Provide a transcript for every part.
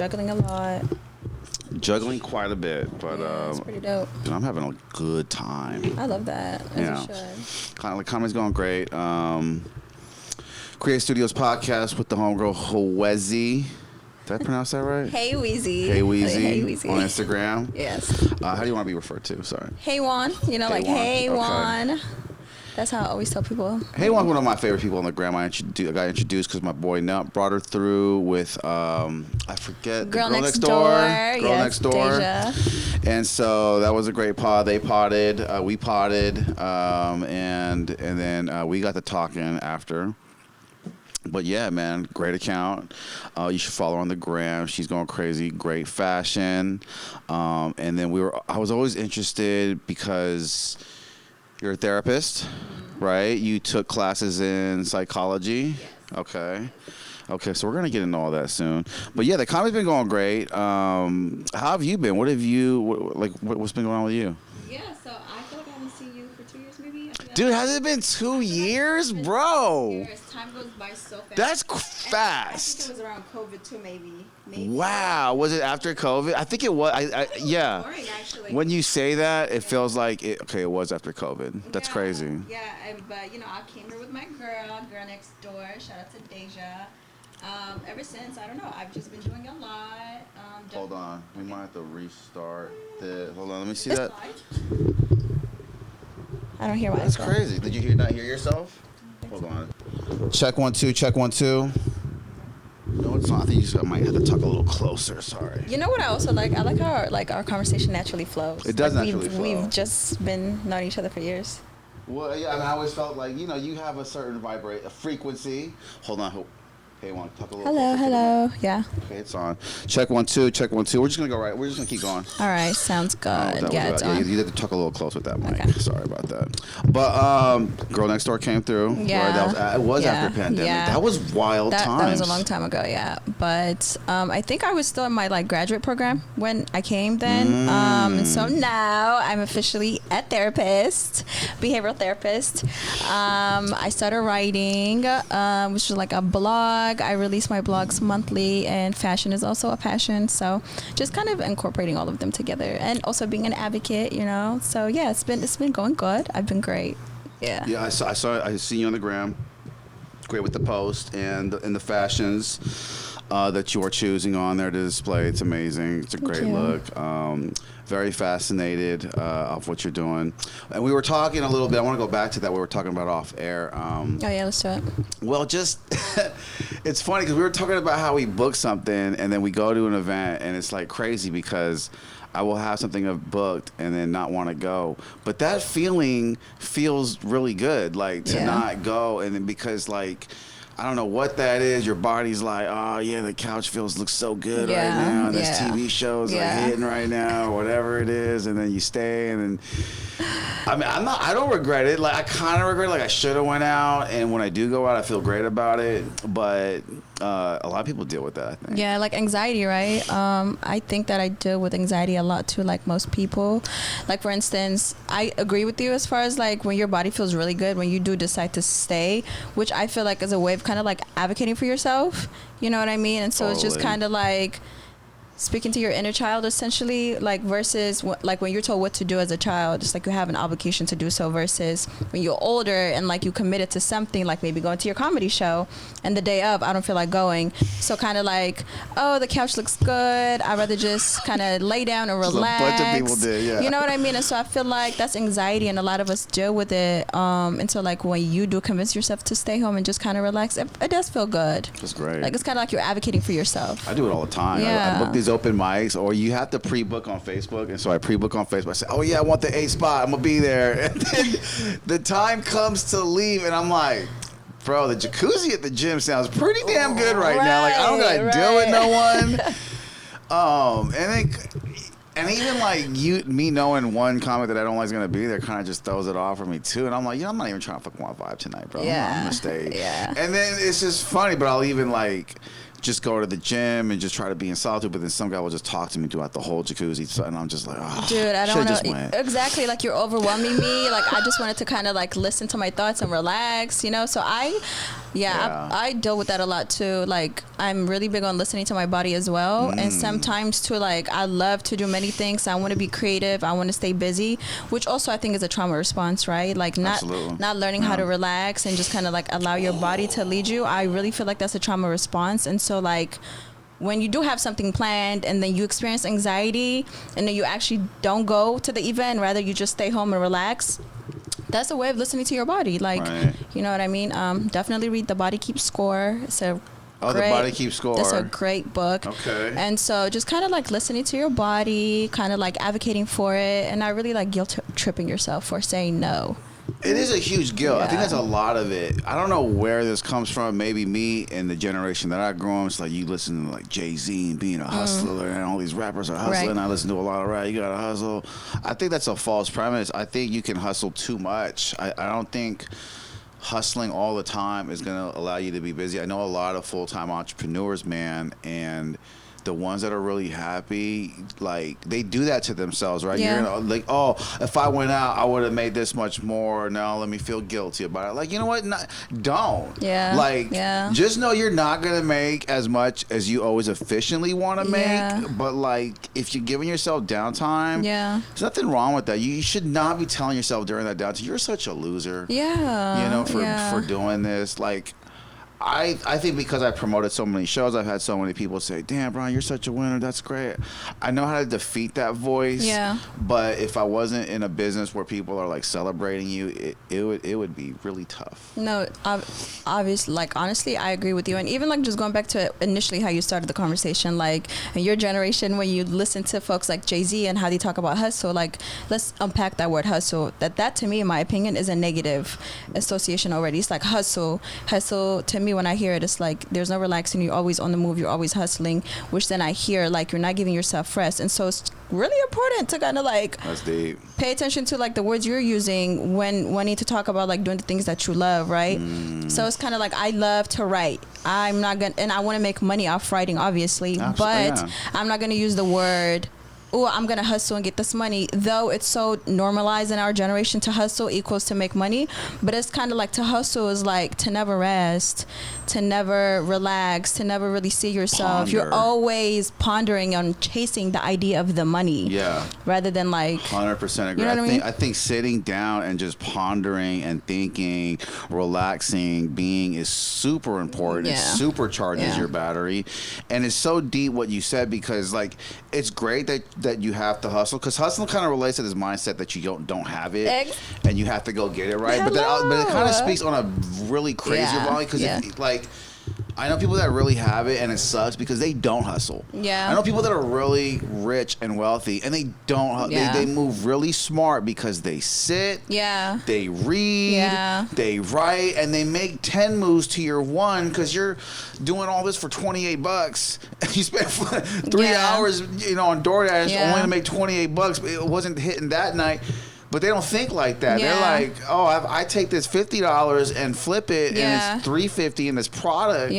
juggling a lot. Juggling quite a bit, but It's pretty dope. I'm having a good time. I love that. As you should. Comedy's going great. Create Studios podcast with the homegirl HEWEEZY. Did I pronounce that right? HEWEEZY. HEWEEZY on Instagram. Yes. How do you want to be referred to? Sorry. Hey Juan. You know, like Hey Juan. Okay. That's how I always tell people. Hey Juan's one of my favorite people on the gram. I got introduced because my boy Nut brought her through with I forget Girl Next Door. Girl Yes, Next Door. Deja. And so that was a great pod. They podded, we podded, and then we got to talking after. But yeah, man, great account. You should follow her on the gram. She's going crazy. Great fashion. And then I was always interested because you're a therapist, right? You took classes in psychology. Yes. Okay, so we're gonna get into all that soon. But yeah, the comedy's been going great. How have you been? What's been going on with you? Yeah, so I feel like I haven't seen you for 2 years, maybe. Dude, has it been 2 years, bro? Time goes by so fast. That's fast. I think it was around COVID too, maybe. Wow, was it after COVID? I think it was. Yeah. Boring, actually. When you say that, it feels like it. Okay, it was after COVID. That's crazy. Yeah, but I came here with my girl next door. Shout out to Deja. Ever since, I don't know, I've just been doing a lot. Hold on, we might have to restart this. Hold on, let me see that. I don't hear why. That's crazy. Did you not hear yourself? Hold on. Check 1 2. Check 1 2. No, it's not. I think you might have to talk a little closer. Sorry. You know what I also like? I like how our conversation naturally flows. It does naturally flow. We've just been knowing each other for years. Well, yeah, I always felt like, you have a certain a frequency. Hold on. Hey, want to talk a little Hello. Yeah. Okay, it's on. Check 1 2. Check 1 2. We're just going to go right. We're just going to keep going. All right. Sounds good. It's on. You had to talk a little close with that mic. Okay. Sorry about that. But Girl Next Door came through. Yeah. Right? It was after pandemic. Yeah. That was wild times. That was a long time ago, yeah. But I think I was still in my graduate program when I came then. And so now I'm officially a therapist, behavioral therapist. I started writing, which was like a blog. I release my blogs monthly, and fashion is also a passion. So just kind of incorporating all of them together, and also being an advocate, So yeah, it's been going good. I've been great. Yeah. Yeah, I see you on the gram. Great with the post and the fashions that you are choosing on there to display. It's amazing. It's a great look. Very fascinated of what you're doing. And we were talking a little bit. I want to go back to that. We were talking about off air. Let's do it. Well, just it's funny because we were talking about how we book something and then we go to an event and it's like crazy because I will have something booked and then not want to go. But that feeling feels really good, to not go. And then because I don't know what that is. Your body's like, oh yeah, the couch looks so good right now. And this TV shows are hitting right now, or whatever it is. And then you stay, and then I don't regret it. I kind of regret it. I should have went out, and when I do go out, I feel great about it. But a lot of people deal with that, I think. Yeah, anxiety, right? I think that I deal with anxiety a lot too, like most people. For instance, I agree with you as far as when your body feels really good, when you do decide to stay, which I feel is a way of kind of advocating for yourself. You know what I mean? And so It's just kind of speaking to your inner child, essentially, versus when you're told what to do as a child, it's you have an obligation to do so, versus when you're older and you committed to something, maybe going to your comedy show, and the day of, I don't feel like going, so kind of oh, the couch looks good, I'd rather just kind of lay down and relax. A bunch of people did, yeah. You know what I mean? And so I feel that's anxiety, and a lot of us deal with it. And so when you do convince yourself to stay home and just kind of relax, it does feel good. That's great. It's kind of you're advocating for yourself. I do it all the time. Yeah. I book these open mics, or you have to pre-book on Facebook, and so I pre-book on Facebook. I say, oh yeah, I want the A spot, I'm gonna be there. And then the time comes to leave, and I'm like, bro, the jacuzzi at the gym sounds pretty damn good right now. I don't gotta deal with no one. And even me knowing one comic that I don't like is gonna be there kind of just throws it off for me too. And I'm like, I'm not even trying to fuck my vibe tonight, bro. I'm gonna stay. Yeah. And then it's just funny, but I'll even just go to the gym and just try to be in solitude, but then some guy will just talk to me throughout the whole jacuzzi, and I'm just like, oh, dude, I don't know. Exactly, you're overwhelming me. I just wanted to kind of listen to my thoughts and relax, So I deal with that a lot too. Like, I'm really big on listening to my body as well. And sometimes too, like, I love to do many things. I want to be creative. I want to stay busy, which also I think is a trauma response, right? Like, not learning how to relax and just kind of like allow your body to lead you. I really feel like that's a trauma response. And so, like, when you do have something planned and then you experience anxiety and then you actually don't go to the event, rather you just stay home and relax, that's a way of listening to your body. Like, you know what I mean? Definitely read The Body Keeps Score. It's a The Body Keeps Score. It's a great book. Okay. And so just kind of like listening to your body, kind of like advocating for it, and not really like guilt tripping yourself for saying no. It is a huge guilt. I think that's a lot of it. I don't know where this comes from. Maybe me and the generation that I grew up, it's like you listen to like Jay-Z and being a hustler and all these rappers are hustling. I listen to a lot of rap. You got to hustle. I think that's a false premise. I think you can hustle too much. I don't think hustling all the time is going to allow you to be busy. I know a lot of full-time entrepreneurs, man, and the ones that are really happy, like, they do that to themselves, right? Yeah. You're gonna, like, oh, if I went out, I would have made this much more. Now let me feel guilty about it. Like, you know what? Don't. Yeah. Like, just know you're not gonna make as much as you always efficiently want to make. But like, if you're giving yourself downtime, there's nothing wrong with that. You should not be telling yourself during that downtime, you're such a loser. Yeah. You know, for doing this, like. I think because I promoted so many shows, I've had so many people say, damn, Brian, you're such a winner. That's great. I know how to defeat that voice. Yeah. But if I wasn't in a business where people are like celebrating you, it would be really tough. No, obviously, like, honestly, I agree with you. And even like just going back to initially how you started the conversation, like in your generation, when you listen to folks like Jay-Z and how they talk about hustle, like, let's unpack that word hustle. That to me, in my opinion, is a negative association already. It's like hustle to me. When I hear it, it's like there's no relaxing. You're always on the move. You're always hustling, which then I hear like you're not giving yourself rest. And so it's really important to kind of like that's deep. Pay attention to like the words you're using when wanting to talk about like doing the things that you love, right? So it's kind of like, I love to write. I'm not gonna, and I want to make money off writing, obviously, but I'm not gonna use the word, oh, I'm going to hustle and get this money, though it's so normalized in our generation to hustle equals to make money. But it's kind of like to hustle is like to never rest, to never relax, to never really see yourself. Ponder. You're always pondering on chasing the idea of the money. Yeah. Rather than like. 100% agree. You know what I mean? I think sitting down and just pondering and thinking, relaxing, being is super important. It supercharges your battery. And it's so deep what you said, because like it's great that you have to hustle, because hustling kind of relates to this mindset that you don't have it and you have to go get it, right? But it kind of speaks on a really crazy volume, because like I know people that really have it and it sucks because they don't hustle. Yeah. I know people that are really rich and wealthy and they don't. They move really smart because they sit. Yeah. They read. Yeah. They write, and they make 10 moves to your one, because you're doing all this for $28. You spent 3 hours, on DoorDash only to make $28. It wasn't hitting that night. But they don't think like that. Yeah. They're like, oh, I take this $50 and flip it, and it's $3.50 in this product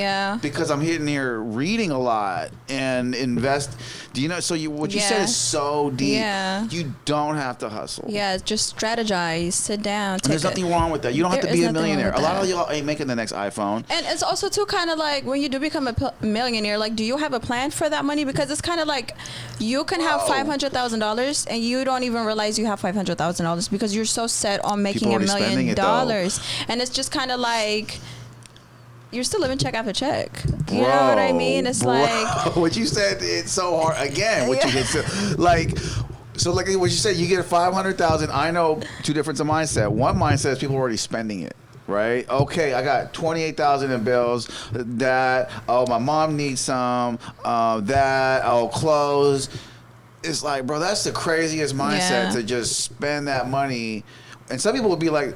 because I'm hitting here reading a lot and invest. Do you know? So what you said is so deep. Yeah. You don't have to hustle. Yeah, just strategize, sit down. And there's nothing wrong with that. You don't have to be a millionaire. A lot of y'all ain't making the next iPhone. And it's also too kind of like when you do become a millionaire, like, do you have a plan for that money? Because it's kind of like you can have $500,000 and you don't even realize you have $500,000 because you're so set on making $1 million. And it's just kind of like you're still living check after check. You know what I mean? It's like what you said. It's so hard. Again, what you get to like. So like what you said, you get 500,000. I know two different mindset. One mindset is people already spending it. Right? Okay, I got 28,000 in bills. That my mom needs some. That clothes. It's like, bro, that's the craziest mindset to just spend that money. And some people would be like,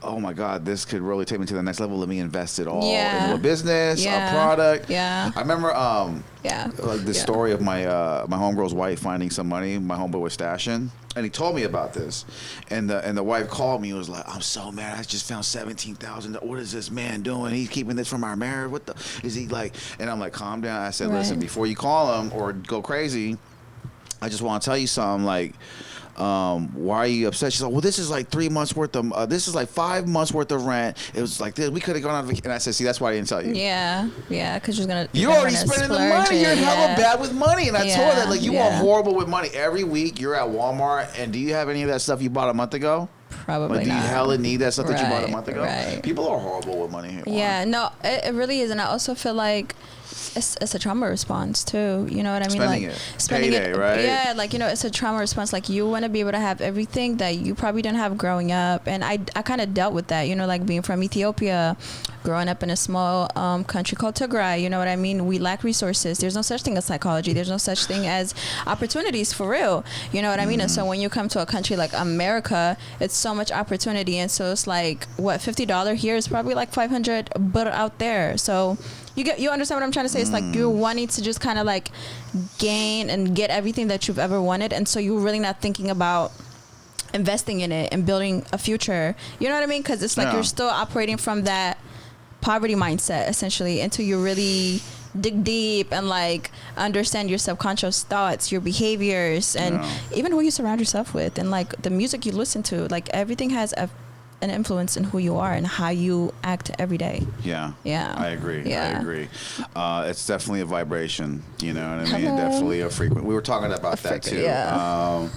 oh my God, this could really take me to the next level. Let me invest it all into a business, a product. Yeah. I remember like the story of my my homegirl's wife finding some money my homeboy was stashing. And he told me about this. And the wife called me and was like, I'm so mad. I just found $17,000. What is this man doing? He's keeping this from our marriage. What the is he like? And I'm like, calm down. I said, listen, before you call him or go crazy, I just want to tell you something. Like, why are you upset? She's like, well, this is like 3 months worth of, this is like 5 months worth of rent. It was like this. We could have gone on vacation. And I said, see, that's why I didn't tell you. Yeah, because you're already spending the money. You're hella bad with money. And I told her that, like, you are horrible with money. Every week you're at Walmart, and do you have any of that stuff you bought a month ago? Probably like, do you not. hella need that stuff that you bought a month ago? Right. People are horrible with money here. Yeah, no, it really is. And I also feel like it's a trauma response too. You know what I mean? Spending it, right? Yeah, like, it's a trauma response. Like, you want to be able to have everything that you probably didn't have growing up. And I kind of dealt with that, like being from Ethiopia, growing up in a small country called Tigray. You know what I mean? We lack resources. There's no such thing as psychology. There's no such thing as opportunities for real. You know what I mean? And so when you come to a country like America, it's so much opportunity. And so it's like, what, $50 here is probably like $500 but out there. So you understand what I'm trying to say? It's like you're wanting to just kind of like gain and get everything that you've ever wanted. And so you're really not thinking about investing in it and building a future. You know what I mean? Because it's like you're still operating from that poverty mindset essentially until you really dig deep and like understand your subconscious thoughts, your behaviors, and even who you surround yourself with, and like the music you listen to. Like, everything has an influence in who you are and how you act every day. Yeah. I agree. It's definitely a vibration. You know what I mean? Hello. Definitely a frequent. We were talking about that too. Yeah.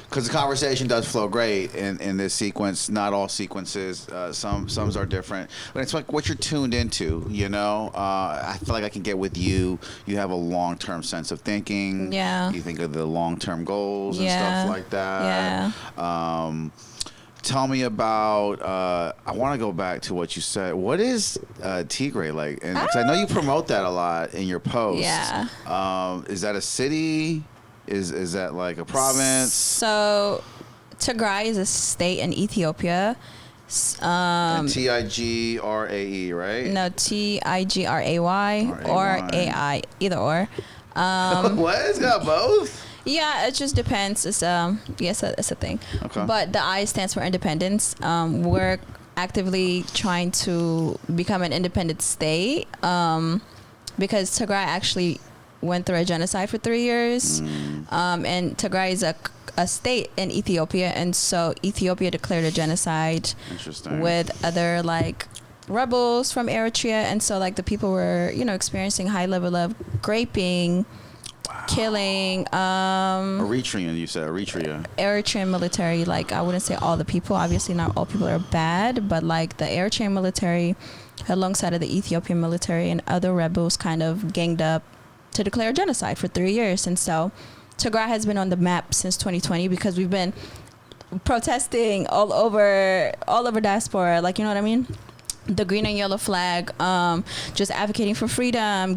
Because the conversation does flow great in this sequence. Not all sequences. Some are different, but it's like what you're tuned into. I feel like I can get with you. You have a long-term sense of thinking. Yeah. You think of the long-term goals and stuff like that. Yeah. Tell me about. I want to go back to what you said. What is Tigray like? And 'cause I know you promote that a lot in your posts. Yeah. Is that a city? Is that like a province? So, Tigray is a state in Ethiopia. Tigrae, right? No, Tigray or AI, either or. What? It's got both? Yeah, it just depends. It's it's a thing. Okay. But the I stands for independence. We're actively trying to become an independent state because Tigray actually went through a genocide for 3 years. And Tigray is a state in Ethiopia, and so Ethiopia declared a genocide with other like rebels from Eritrea, and so like the people were experiencing high level of raping, killing. Eritrean, you said Eritrean military. Like, I wouldn't say all the people. Obviously, not all people are bad, but like the Eritrean military, alongside of the Ethiopian military and other rebels, kind of ganged up to declare genocide for 3 years. And so Tigray has been on the map since 2020 because we've been protesting all over diaspora. Like, you know what I mean? The green and yellow flag, just advocating for freedom,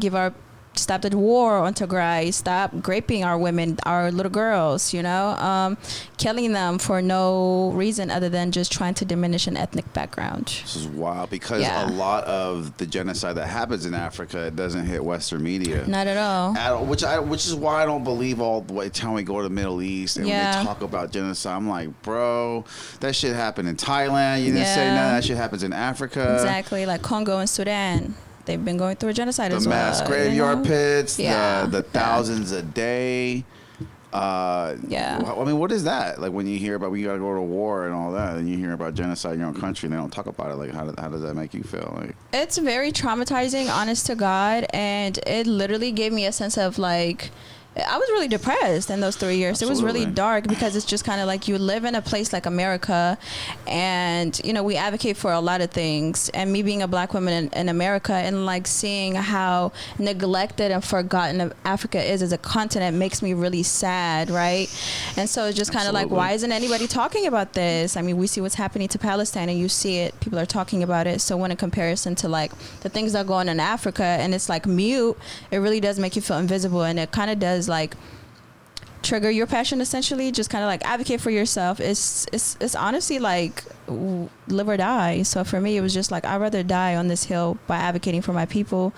stop the war on Tigray, stop raping our women, our little girls, killing them for no reason other than just trying to diminish an ethnic background. This is wild because a lot of the genocide that happens in Africa, it doesn't hit Western media. Not at all. Which is why I don't believe all the time we go to the Middle East and when they talk about genocide, I'm like, bro, that shit happened in Thailand. You didn't say none of that shit happens in Africa. Exactly, like Congo and Sudan. They've been going through a genocide as well. The mass graveyard pits, the thousands a day. I mean, what is that? Like when you gotta go to war and all that, and you hear about genocide in your own country and they don't talk about it, like how does that make you feel? Like, it's very traumatizing, honest to God, and it literally gave me a sense of like, I was really depressed in those 3 years. Absolutely. It was really dark because it's just kind of like you live in a place like America and, we advocate for a lot of things. And me being a black woman in America and like seeing how neglected and forgotten Africa is as a continent makes me really sad, right? And so it's just kind of like, why isn't anybody talking about this? I mean, we see what's happening to Palestine and you see it, people are talking about it. So when in comparison to like the things that go on in Africa and it's like mute, it really does make you feel invisible, and it kind of does like trigger your passion, essentially. Just kind of like advocate for yourself. It's honestly like live or die. So for me, it was just like, I'd rather die on this hill by advocating for my people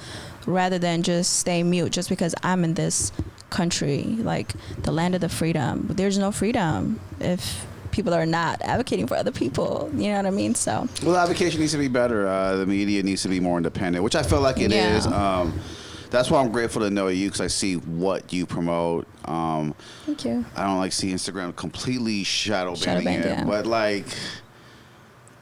rather than just stay mute just because I'm in this country, like the land of the freedom. There's no freedom if people are not advocating for other people. You know what I mean? So, well, advocacy needs to be better. The media needs to be more independent, which I feel like it is. That's why I'm grateful to know you, because I see what you promote. Thank you. I don't like see Instagram completely shadow banning it, yeah. but like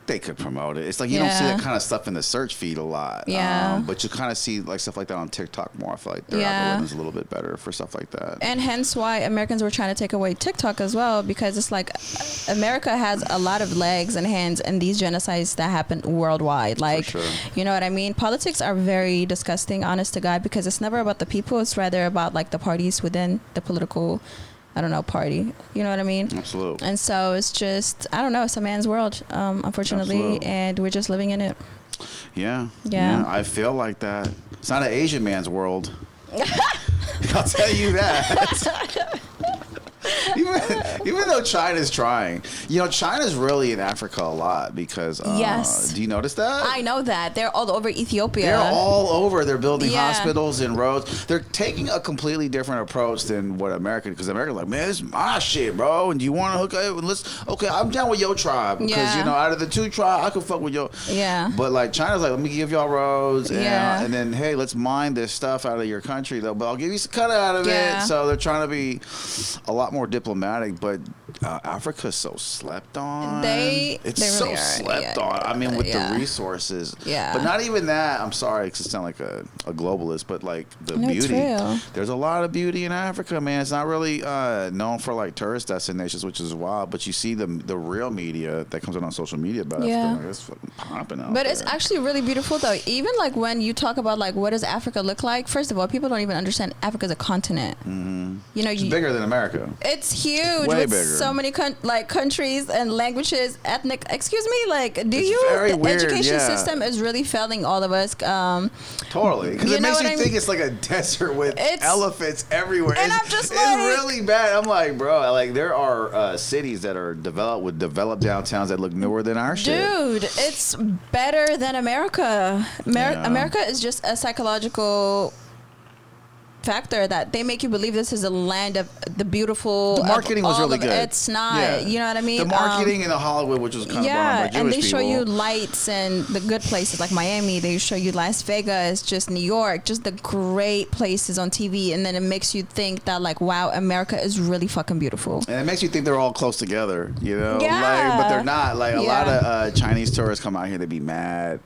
they could promote it. It's like you don't see that kind of stuff in the search feed a lot. Yeah. But you kind of see like stuff like that on TikTok more. I feel like their Yeah. algorithm is a little bit better for stuff like that. And hence why Americans were trying to take away TikTok as well, because it's like America has a lot of legs and hands in these genocides that happen worldwide. Like, For sure. you know what I mean? Politics are very disgusting, honest to God, because it's never about the people. It's rather about like the parties within the political, I don't know, party. You know what I mean? Absolutely. And so it's just, I don't know, it's a man's world, unfortunately, Absolutely. and we're just living in it. Yeah. Yeah. I feel like that. It's not an Asian man's world. I'll tell you that. Even though China's trying, China's really in Africa a lot because. Yes. Do you notice that? I know that. They're all over Ethiopia. They're all over. They're building Yeah. hospitals and roads. They're taking a completely different approach than what America, because America's like, man, this is my shit, bro. And do you want to hook up? Okay, I'm down with your tribe because Yeah. out of the two tribes, I can fuck with your. Yeah. But like China's like, let me give y'all roads, Yeah. and then hey, let's mine this stuff out of your country though. But I'll give you some cut out of Yeah. it. So they're trying to be a lot more diplomatic. But Africa's so slept on. They it's really so are. slept Yeah. on. I mean, with Yeah. the resources. Yeah. But not even that. I'm sorry, because it sounds like a globalist, but like the No, it's beauty. real. There's a lot of beauty in Africa, man. It's not really known for like tourist destinations, which is wild. But you see the real media that comes out on social media about Yeah. Africa. Like, it's fucking popping out. But it's there. actually really beautiful, though. Even like when you talk about like what does Africa look like, first of all, people don't even understand Africa's a continent. Mm-hmm. It's bigger than America. It's huge Way with bigger. so many countries and languages, ethnic. Excuse me, like It's very the weird, education yeah. system is really failing all of us. Totally, because You it know makes what you I think mean? it's like a desert with It's- elephants everywhere. And it's, I'm just it's like- really bad. I'm like, bro, like there are cities that are developed with developed downtowns that look newer than our shit. Dude, it's better than America. Yeah. America is just a psychological factor that they make you believe this is a land of the beautiful. The marketing was really good. It's not. Yeah. You know what I mean? The marketing in the Hollywood, which was kind of brought on by Jewish and they show people. you lights and the good places like Miami. They show you Las Vegas, just New York, just the great places on TV, and then it makes you think that like, wow, America is really fucking beautiful. And it makes you think they're all close together, Yeah. Like, but they're not. Like a lot Yeah. of Chinese tourists come out here, they be mad.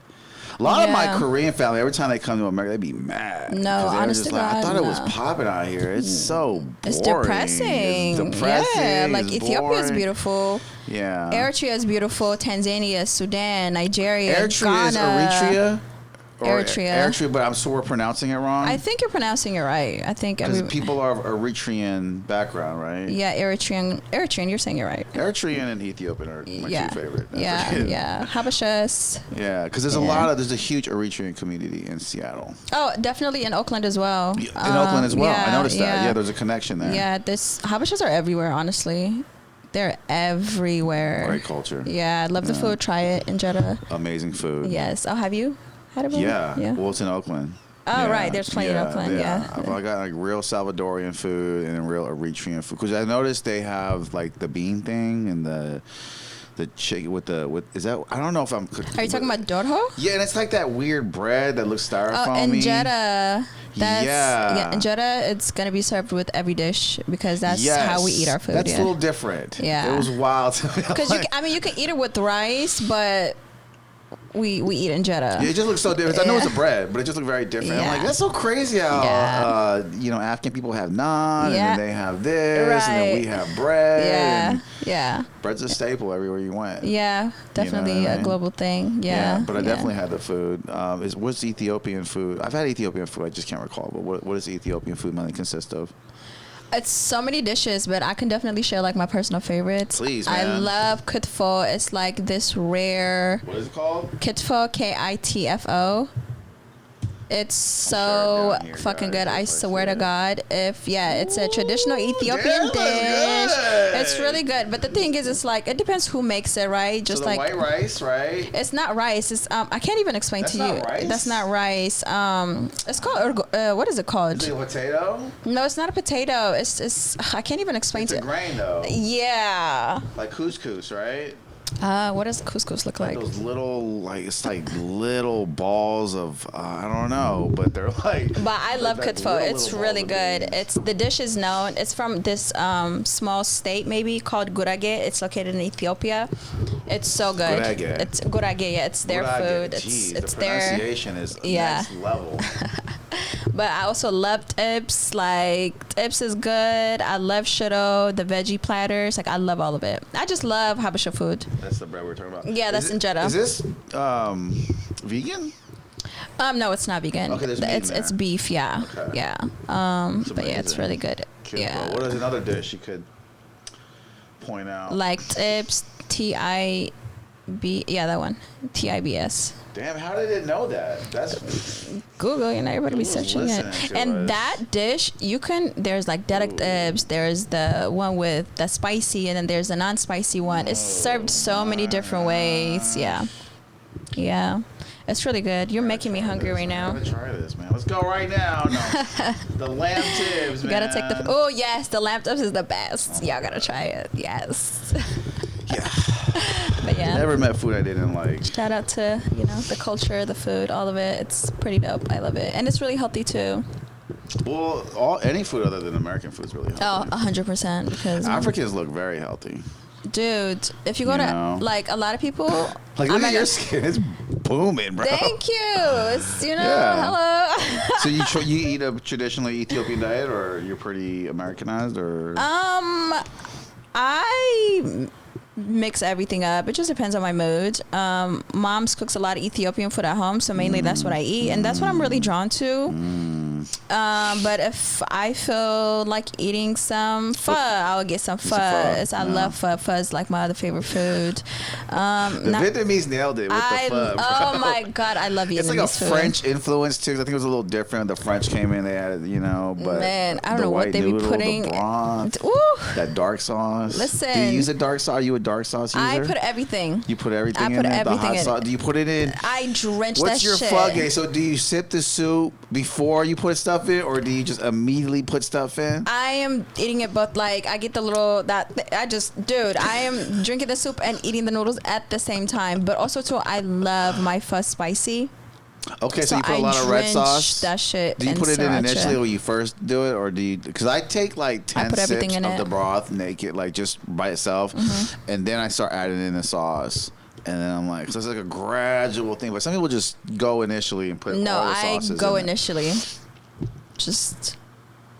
A lot of my Yeah. Korean family, every time they come to America, they be mad. No, 'Cause they're honest just to like, I God, thought it was no. popping out here. It's so boring. It's depressing. It's depressing. Yeah, like it's Ethiopia is boring. beautiful. Yeah. Eritrea is beautiful. Tanzania, Sudan, Nigeria, Eritrea is Ghana. Eritrea? Or Eritrea. Eritrea, but I'm sure we're pronouncing it wrong. I think you're pronouncing it right. I think Because people are of Eritrean background, right? yeah, Eritrean. You're saying you're right. Eritrean and Ethiopian are my Yeah, two favorite. yeah. Habashas. Yeah, because there's there's a huge Eritrean community in Seattle. Oh, definitely in Oakland as well. In Oakland as well. I yeah, noticed that. Yeah, there's a connection there. Yeah, Habashas are everywhere. Honestly, they're everywhere. Great culture. Yeah, love the food. Try it in Jeddah. Amazing food. Yes. Oh, have you had it? before? Yeah. Well, it's in Oakland. Oh, right. There's plenty in Oakland. Yeah. I got like real Salvadorian food and then real Eritrean food. Because I noticed they have like the bean thing and the chicken with is that, I don't know if I'm. Are you talking about dorho? Yeah, and it's like that weird bread that looks styrofoamy. Oh, in Jeddah. Yeah. In Jeddah, it's going to be served with every dish because that's how we eat our food. That's a little different. Yeah. It was wild to me. Because you can eat it with rice, but we eat in Jeddah. Yeah, it just looks so different. I know it's a bread, but it just looked very different. I'm Yeah. like, that's so crazy how African people have naan, and then they have this, and then we have bread. Yeah, and yeah. bread's a staple everywhere you went. Yeah, definitely what I a mean? global thing. Yeah, but I definitely had the food. What's Ethiopian food? I've had Ethiopian food. I just can't recall. But what does Ethiopian food mainly consist of? It's so many dishes, but I can definitely share like my personal favorites. Please, I man. love kitfo. It's like this rare What is it called? kitfo, Kitfo. It's so share it down here, fucking guys, good. I if I swear see to it. God. It's a traditional Ethiopian damn, that's dish. good. It's really good. But the thing is, it's like, it depends who makes it, right? Just So the like white rice, right? it's not rice. It's I can't even explain That's to you. not rice? That's not rice. It's called what is it called? Is it a potato? No, it's not a potato. It's I can't even explain It's to a grain though. Yeah. Like couscous, right? What does couscous look like? Those little, like, it's like little balls of, I don't know, but they're like. But I love like kutfo. little It's balls really of good. beans. It's the dish is known. It's from this small state maybe called Gurage. It's located in Ethiopia. It's so good. Gurage. It's Gurage. Yeah, it's their food. Jeez, It's the their. pronunciation is Yeah. next level. But I also love tips. Like tips is good. I love shiro, the veggie platters. Like I love all of it. I just love Habesha food. That's the bread we're talking about. Yeah, that's injera. Is this vegan? No, it's not vegan. Okay, there's meat in it's there. beef. Yeah, Okay. yeah. But yeah, it's amazing. really good. Kid, Yeah. What is another dish you could point out? Like tips, TIB. Yeah, that one. TIBS. Damn, how did it know that? That's Google, everybody be Who's searching it. listening to And us? that dish, there's like derek tips, there's the one with the spicy, and then there's the non-spicy one. It's served so many different ways. Yeah. Yeah. It's really good. You're making me hungry right I now. gotta try this, man. Let's go right now. No, the lamb tips, You man. gotta take the. Oh yes, the lamb tips is the best. Y'all gotta try it. Yes. Yeah. But yeah. Never met food I didn't like. Shout out to the culture, the food, all of it. It's pretty dope. I love it, and it's really healthy too. Well, any food other than American food is really Oh, healthy. 100%. Because Africans look very healthy. dude, if you go to know? like a lot of people, Like, look at your skin. It's booming, bro. Thank you. It's, Yeah. hello. So you eat a traditionally Ethiopian diet, or you're pretty Americanized, or? I mix everything up. It just depends on my mood. Mom's cooks a lot of Ethiopian food at home, so mainly that's what I eat, and that's what I'm really drawn to. But if I feel like eating some pho, I'll get some pho. I love pho. Pho is like my other favorite food. The Vietnamese nailed it with the pho. Oh my god, I love Vietnamese It's like a food. French influence too. I think it was a little different. The French came in, they added, but Man, I don't the know what white they be noodle, putting. The broth, Ooh. that dark sauce. Listen. Do you use a dark sauce? Are you a dark sauce user? I put everything. You put everything I in put it? The everything hot in sauce. it. Do you put it in? I drench What's that your shit. fucking? So do you sip the soup before you put stuff in, or do you just immediately put stuff in? I am eating it, but like I get the little I am drinking the soup and eating the noodles at the same time. But also too, I love my pho spicy. Okay, so you put I a lot of red drench sauce. that shit Do you in put it in sriracha. initially when you first do it, or do you? Because I take like 10 put everything sips in of it. the broth naked, like just by itself, and then I start adding in the sauce. And then I'm like, so it's like a gradual thing. But some people just go initially and put No, all the I sauces go in it. initially.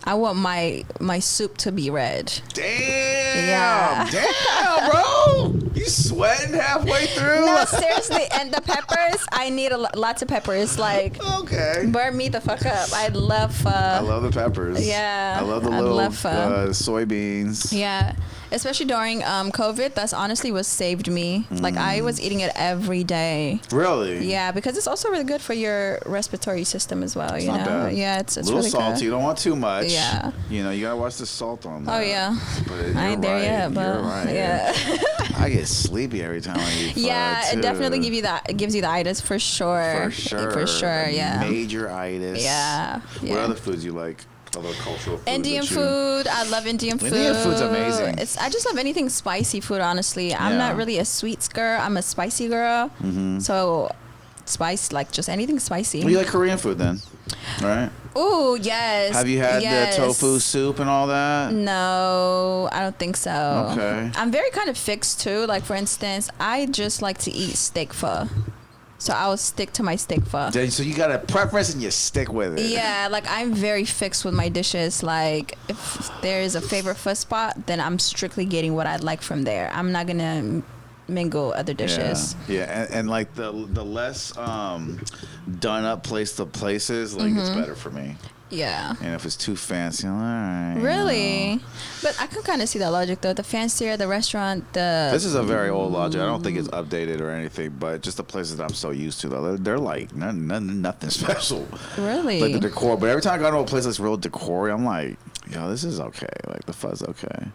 I want my soup to be red. Damn, Yeah. damn, bro, you sweating halfway through? No, seriously, and the peppers, I need lots of peppers. Like, Okay. burn me the fuck up. I love I love the peppers. Yeah, I love the I little love pho. soybeans. Yeah, especially during COVID. That's honestly what saved me. Like I was eating it every day. Really? Yeah, because it's also really good for your respiratory system as well. It's you not know. bad. Yeah, it's a little really salty. good. You don't want too much. Yeah. You gotta watch the salt on that. Oh yeah. But I ain't there yet, but You're right. yeah. I get sleepy every time I eat pho, Yeah, too. it definitely gives you the itis for sure. For sure. For sure. Yeah. Major itis. Yeah. What Yeah. other foods you like? Other cultural foods? Indian food. I love Indian food. Indian food's amazing. I just love anything spicy food, honestly. I'm Yeah. not really a sweets girl. I'm a spicy girl. So spice, like just anything spicy. Well, you like Korean food then, right? Ooh, yes. Have you had yes. the tofu soup and all that? No, I don't think so. Okay. I'm very kind of fixed too. Like for instance, I just like to eat steak pho. So I'll stick to my steak pho. So you got a preference and you stick with it. Yeah, like I'm very fixed with my dishes. Like if there is a favorite pho spot, then I'm strictly getting what I like from there. I'm not gonna mingle other dishes. Yeah, and like the less done up places, like it's better for me. Yeah. And if it's too fancy, I'm like, all right. Really? But I can kind of see that logic though. The fancier the restaurant, This is a very old logic. I don't think it's updated or anything, but just the places that I'm so used to, though, they're like nothing special. Really? Like the decor. But every time I go to a place that's real decor, I'm like, yo, this is okay. Like the pho's okay.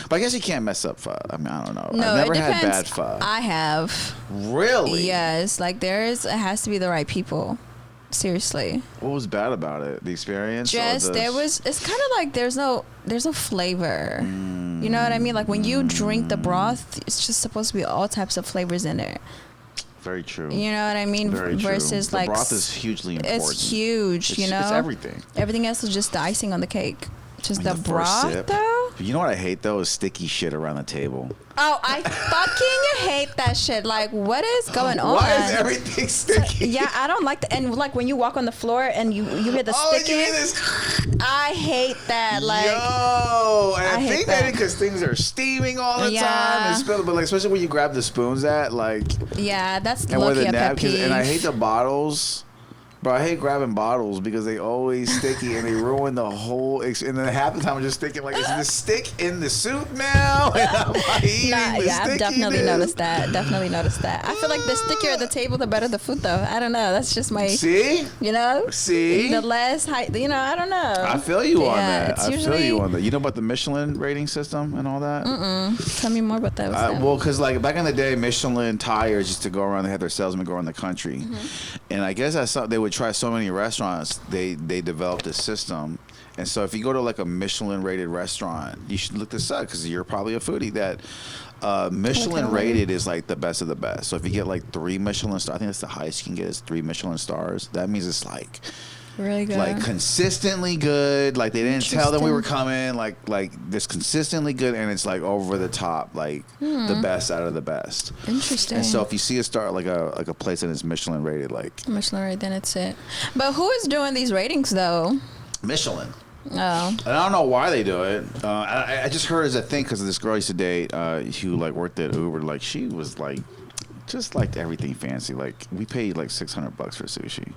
But I guess you can't mess up pho. I mean, I don't know. No, I've never it had depends. bad pho. I have. Really? Yes, like it has to be the right people. Seriously. What was bad about it? The experience? Just it's kind of like there's no flavor. You know what I mean? Like when you drink the broth, it's just supposed to be all types of flavors in it. Very true. You know what I mean? Very Versus true. like the broth is hugely important. It's huge. You know, it's everything. Everything else is just the icing on the cake. Just like the broth, though. You know what I hate though is sticky shit around the table. Oh, I fucking hate that shit. Like, what is going on? Why is everything sticky? Yeah, I don't like that. And like when you walk on the floor and you hear the sticking. You hear this? I hate that. Like, and I think maybe because things are steaming all the time and spilled, but like especially when you grab the spoons that's and with lucky the a pet peeve. and I hate the bottles. Bro, I hate grabbing bottles because they always sticky and they ruin the whole. And then half the time I'm just thinking like, is the stick in the soup now? And I'm like eating the I've definitely noticed that. Definitely noticed that. I feel like the stickier the table, the better the food, though. I don't know. That's just my. See. You know. See. The less height. You know. I don't know. I feel you on that. I feel you on that. You know about the Michelin rating system and all that? Tell me more about that. Well, because like back in the day, Michelin tires used to go around. They had their salesmen go around the country, and I guess I saw they would try so many restaurants. They developed a system, and so if you go to like a Michelin rated restaurant, you should look this up because you're probably a foodie. That Michelin rated is like the best of the best. So if you get like 3 Michelin stars, I think that's the highest you can get is 3 Michelin stars. That means it's like really good, like consistently good. Like they didn't tell them we were coming. Like this consistently good, and it's like over the top, like the best out of the best. Interesting. And so if you see a star like a place that is Michelin rated, like Michelin rated, then it's it. But who is doing these ratings though? Michelin. Oh. And I don't know why they do it. I just heard as a thing because this girl I used to date who like worked at Uber. Like she was like just liked everything fancy. Like we paid like $600 for sushi.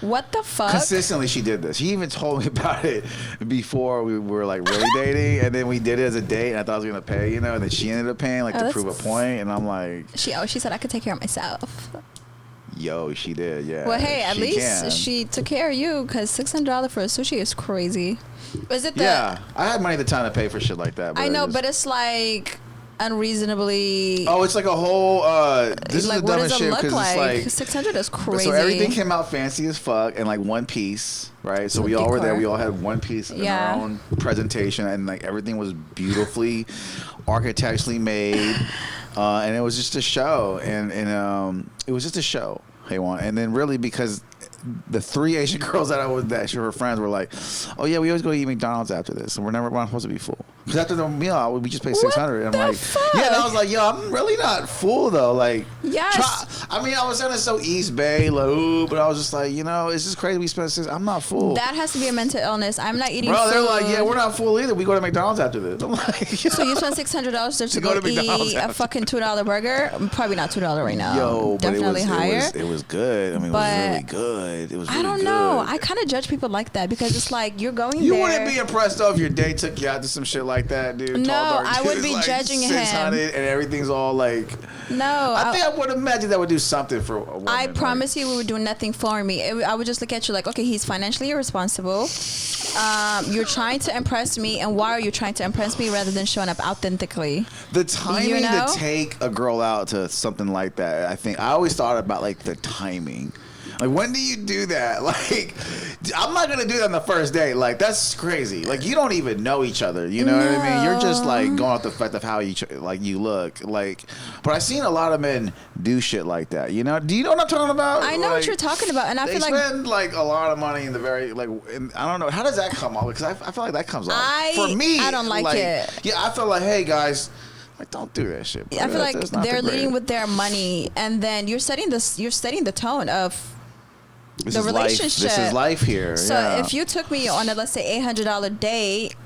What the fuck? Consistently, she did this. She even told me about it before we were like really dating, and then we did it as a date, and I thought I was gonna pay, you know, and then she ended up paying like to prove a point, and I'm like, she said I could take care of myself. Yo, she did, yeah. Well, hey, at least she took care of you because $600 for a sushi is crazy. Is it? Yeah, I had money at the time to pay for shit like that. But I know, but it's like unreasonably. Oh, it's like a whole. This like, is the dumbest shit because it's like 600 is crazy. So everything came out fancy as fuck and like one piece, right? So we all were there. We all had one piece in our own presentation, and like everything was beautifully, architecturally made, and it was just a show, and it was just a show. Hey, and then really because the 3 Asian girls that were friends were like, oh yeah, we always go to eat McDonald's after this, and we're not supposed to be full. Because after the meal, we just paid $600. And I'm like, fuck? Yeah, and I was like, yo, I'm really not full though. Like, yes. I mean, I was sounding so East Bay, like, ooh, but I was just like, you know, it's just crazy we spent $600. I'm not full. That has to be a mental illness. I'm not eating Bro, food. they're like, yeah, we're not full either. We go to McDonald's after this. I'm like, so you spent $600 just to go eat a fucking $2 burger? Probably not $2 right now. Yo, definitely higher. It was good. I mean, it was really good. It was really good. I don't know. I kind of judge people like that because it's like you're going you there. You wouldn't be impressed though if your date took you out to some shit like that, dude. No, I would be like judging him. 600 and everything's all like. No, I think I would imagine that would do something for a woman. I promise you, it would do nothing for me. I would just look at you like, okay, he's financially irresponsible. You're trying to impress me, and why are you trying to impress me rather than showing up authentically? The timing to take a girl out to something like that, I always thought about like the timing. Like, when do you do that? Like, I'm not going to do that on the first date. Like, that's crazy. Like, you don't even know each other. You know what I mean? You're just, like, going off the fact of how you look. Like, but I've seen a lot of men do shit like that. You know? Do you know what I'm talking about? I know what you're talking about. And I feel like they spend, like, a lot of money in the very, like, I don't know. How does that come off? Because I feel like that comes off. For me, I don't like it. Yeah, I feel like, hey, guys. Like, don't do that shit. Bro. I feel like they're leading with their money. And then you're setting the tone of the relationship. This is life here. So if you took me on a, let's say, $800 date,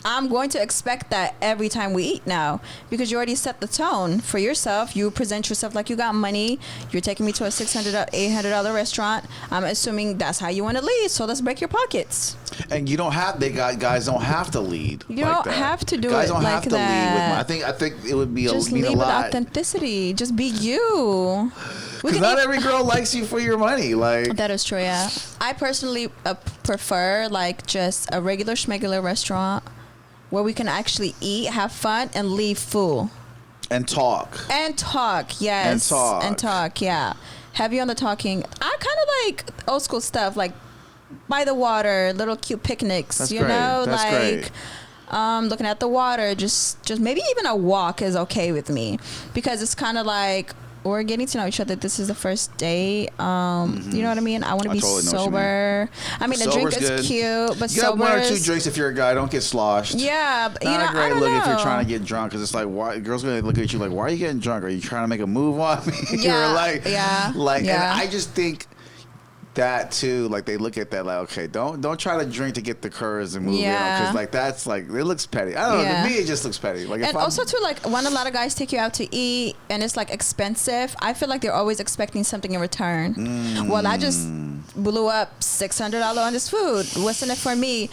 I'm going to expect that every time we eat now because you already set the tone for yourself. You present yourself like you got money. You're taking me to a $600, $800 restaurant. I'm assuming that's how you want to lead. So let's break your pockets. And you don't have guys don't have to lead. You don't have to do guys it don't like have to that. lead with. I think it would be just mean lead a lot. with authenticity. Just be you. Because not every girl likes you for your money. Like that is true. Yeah, I personally prefer like just a regular schmegular restaurant where we can actually eat, have fun, and leave full. And talk. Yes. And talk. Yeah. heavy on the talking. I kind of like old school stuff, like by the water, little cute picnics. That's you great. know, That's like. great. Looking at the water, just maybe even a walk is okay with me, because it's kind of like we're getting to know each other. This is the first day. You know what I mean? I want to be totally know what you mean. Sober. I mean, the drink is good. cute, but you got one or two drinks if you're a guy. Don't get sloshed. Yeah, but, not you know, a great I don't look know. if you're trying to get drunk, because it's like, why? Girls gonna look at you like, why are you getting drunk? Are you trying to make a move on me? Yeah, Or like, yeah, like, yeah. and I just think that too, like they look at that like, okay, don't try to drink to get the curves and move in, because like that's like, it looks petty. I don't know. Yeah. To me, it just looks petty. Like, And also too, like when a lot of guys take you out to eat and it's like expensive, I feel like they're always expecting something in return. Well, I just blew up $600 on this food. What's in it for me,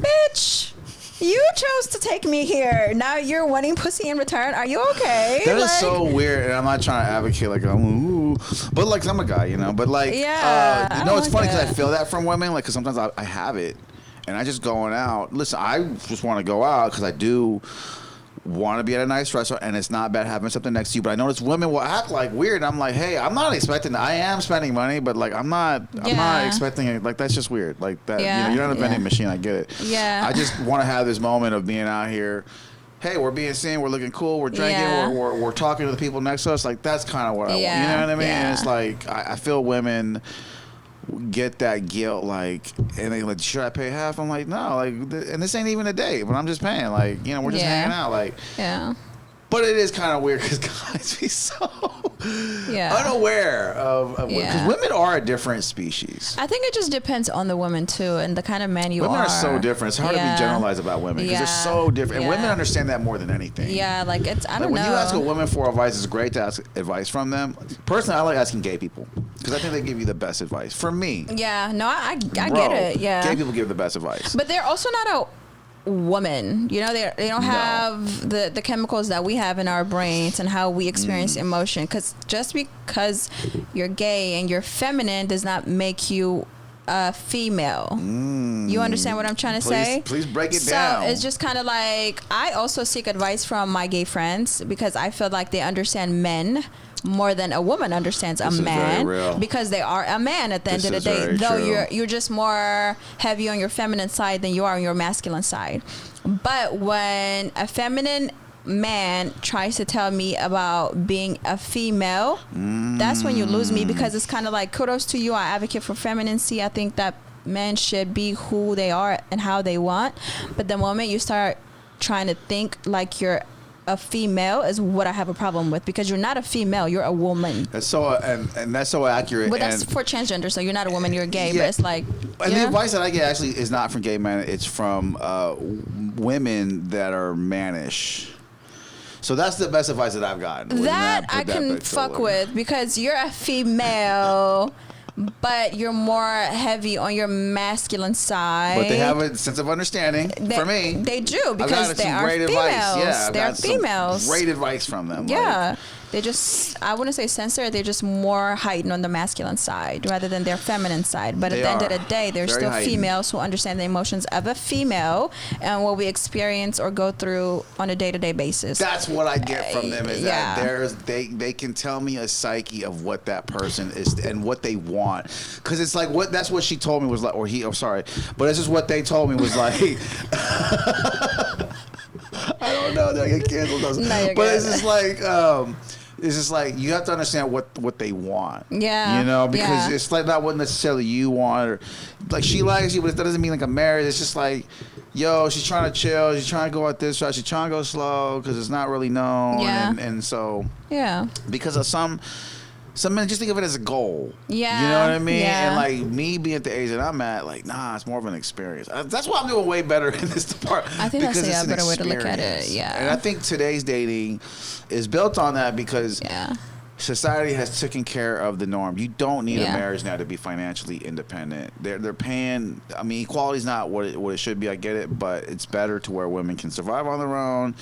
bitch? You chose to take me here. Now you're wanting pussy in return. Are you okay? That is so weird, and I'm not trying to advocate like, ooh, but like I'm a guy, you know. But like, yeah, you know, it's funny because I feel that from women, like, because sometimes I have it, and I just going out. Listen, I just want to go out because I do want to be at a nice restaurant, and it's not bad having something next to you. But I notice women will act like weird. And I'm like, hey, I'm not expecting that. I am spending money, but like I'm not expecting it. Like that's just weird. Like that, you know, you're not a vending machine. I get it. Yeah. I just want to have this moment of being out here. Hey, we're being seen. We're looking cool. We're drinking. We're talking to the people next to us. Like that's kind of what I want. You know what I mean? And it's like I feel women get that guilt, like, and they like, should I pay half? I'm like, no, like, and this ain't even a date, but I'm just paying, like, you know, we're just hanging out, like, But it is kind of weird because guys be so unaware of because women are a different species. I think it just depends on the woman too, and the kind of man you are. Women are so different. It's hard to be generalized about women because they're so different, and women understand that more than anything. Yeah, like it's I don't know. When you ask a woman for advice, it's great to ask advice from them. Personally, I like asking gay people because I think they give you the best advice. For me, I get it. Yeah, gay people give the best advice, but they're also not a woman, you know, they don't have the chemicals that we have in our brains and how we experience emotion, because just because you're gay and you're feminine does not make you a female. You understand what I'm trying to say? Please break it down. So it's just kind of like, I also seek advice from my gay friends because I feel like they understand men more than a woman understands a man, because they are a man at the end of the day. Though you're just more heavy on your feminine side than you are on your masculine side. But when a feminine man tries to tell me about being a female, that's when you lose me, because it's kind of like, kudos to you, I advocate for femininity. I think that men should be who they are and how they want. But the moment you start trying to think like you're a female is what I have a problem with, because you're not a female, you're a woman. That's so and that's so accurate. But that's for transgender, so you're not a woman, you're gay. But it's like, and the advice that I get actually is not from gay men, it's from women that are mannish. So that's the best advice that I've gotten. That I can fuck with, because you're a female, but you're more heavy on your masculine side. But they have a sense of understanding. For me, they do, because they are females. Yeah, they're females. Great advice from them. Yeah. Like, they just, I wouldn't say censor, they're just more heightened on the masculine side rather than their feminine side. But at the end of the day, they're still females who understand the emotions of a female and what we experience or go through on a day-to-day basis. That's what I get from them, is that they can tell me a psyche of what that person is and what they want. Because it's like, that's what she told me was like, or he, I'm sorry, but this is what they told me was like, I don't know, they get canceled. But it's just like, it's just like, you have to understand what they want. Yeah. You know, because it's like not what necessarily you want, or like she likes you, but that doesn't mean like a marriage. It's just like, yo, she's trying to chill, she's trying to go out this route, she's trying to go slow because it's not really known. And so, because of some men just think of it as a goal. Yeah. You know what I mean? Yeah. And like me being at the age that I'm at, like, nah, it's more of an experience. That's why I'm doing way better in this department. I think that's a better way to look at it. Yeah. And I think today's dating is built on that, because society has taken care of the norm. You don't need a marriage now to be financially independent. They're paying. I mean, equality is not what it should be. I get it, but it's better to where women can survive on their own,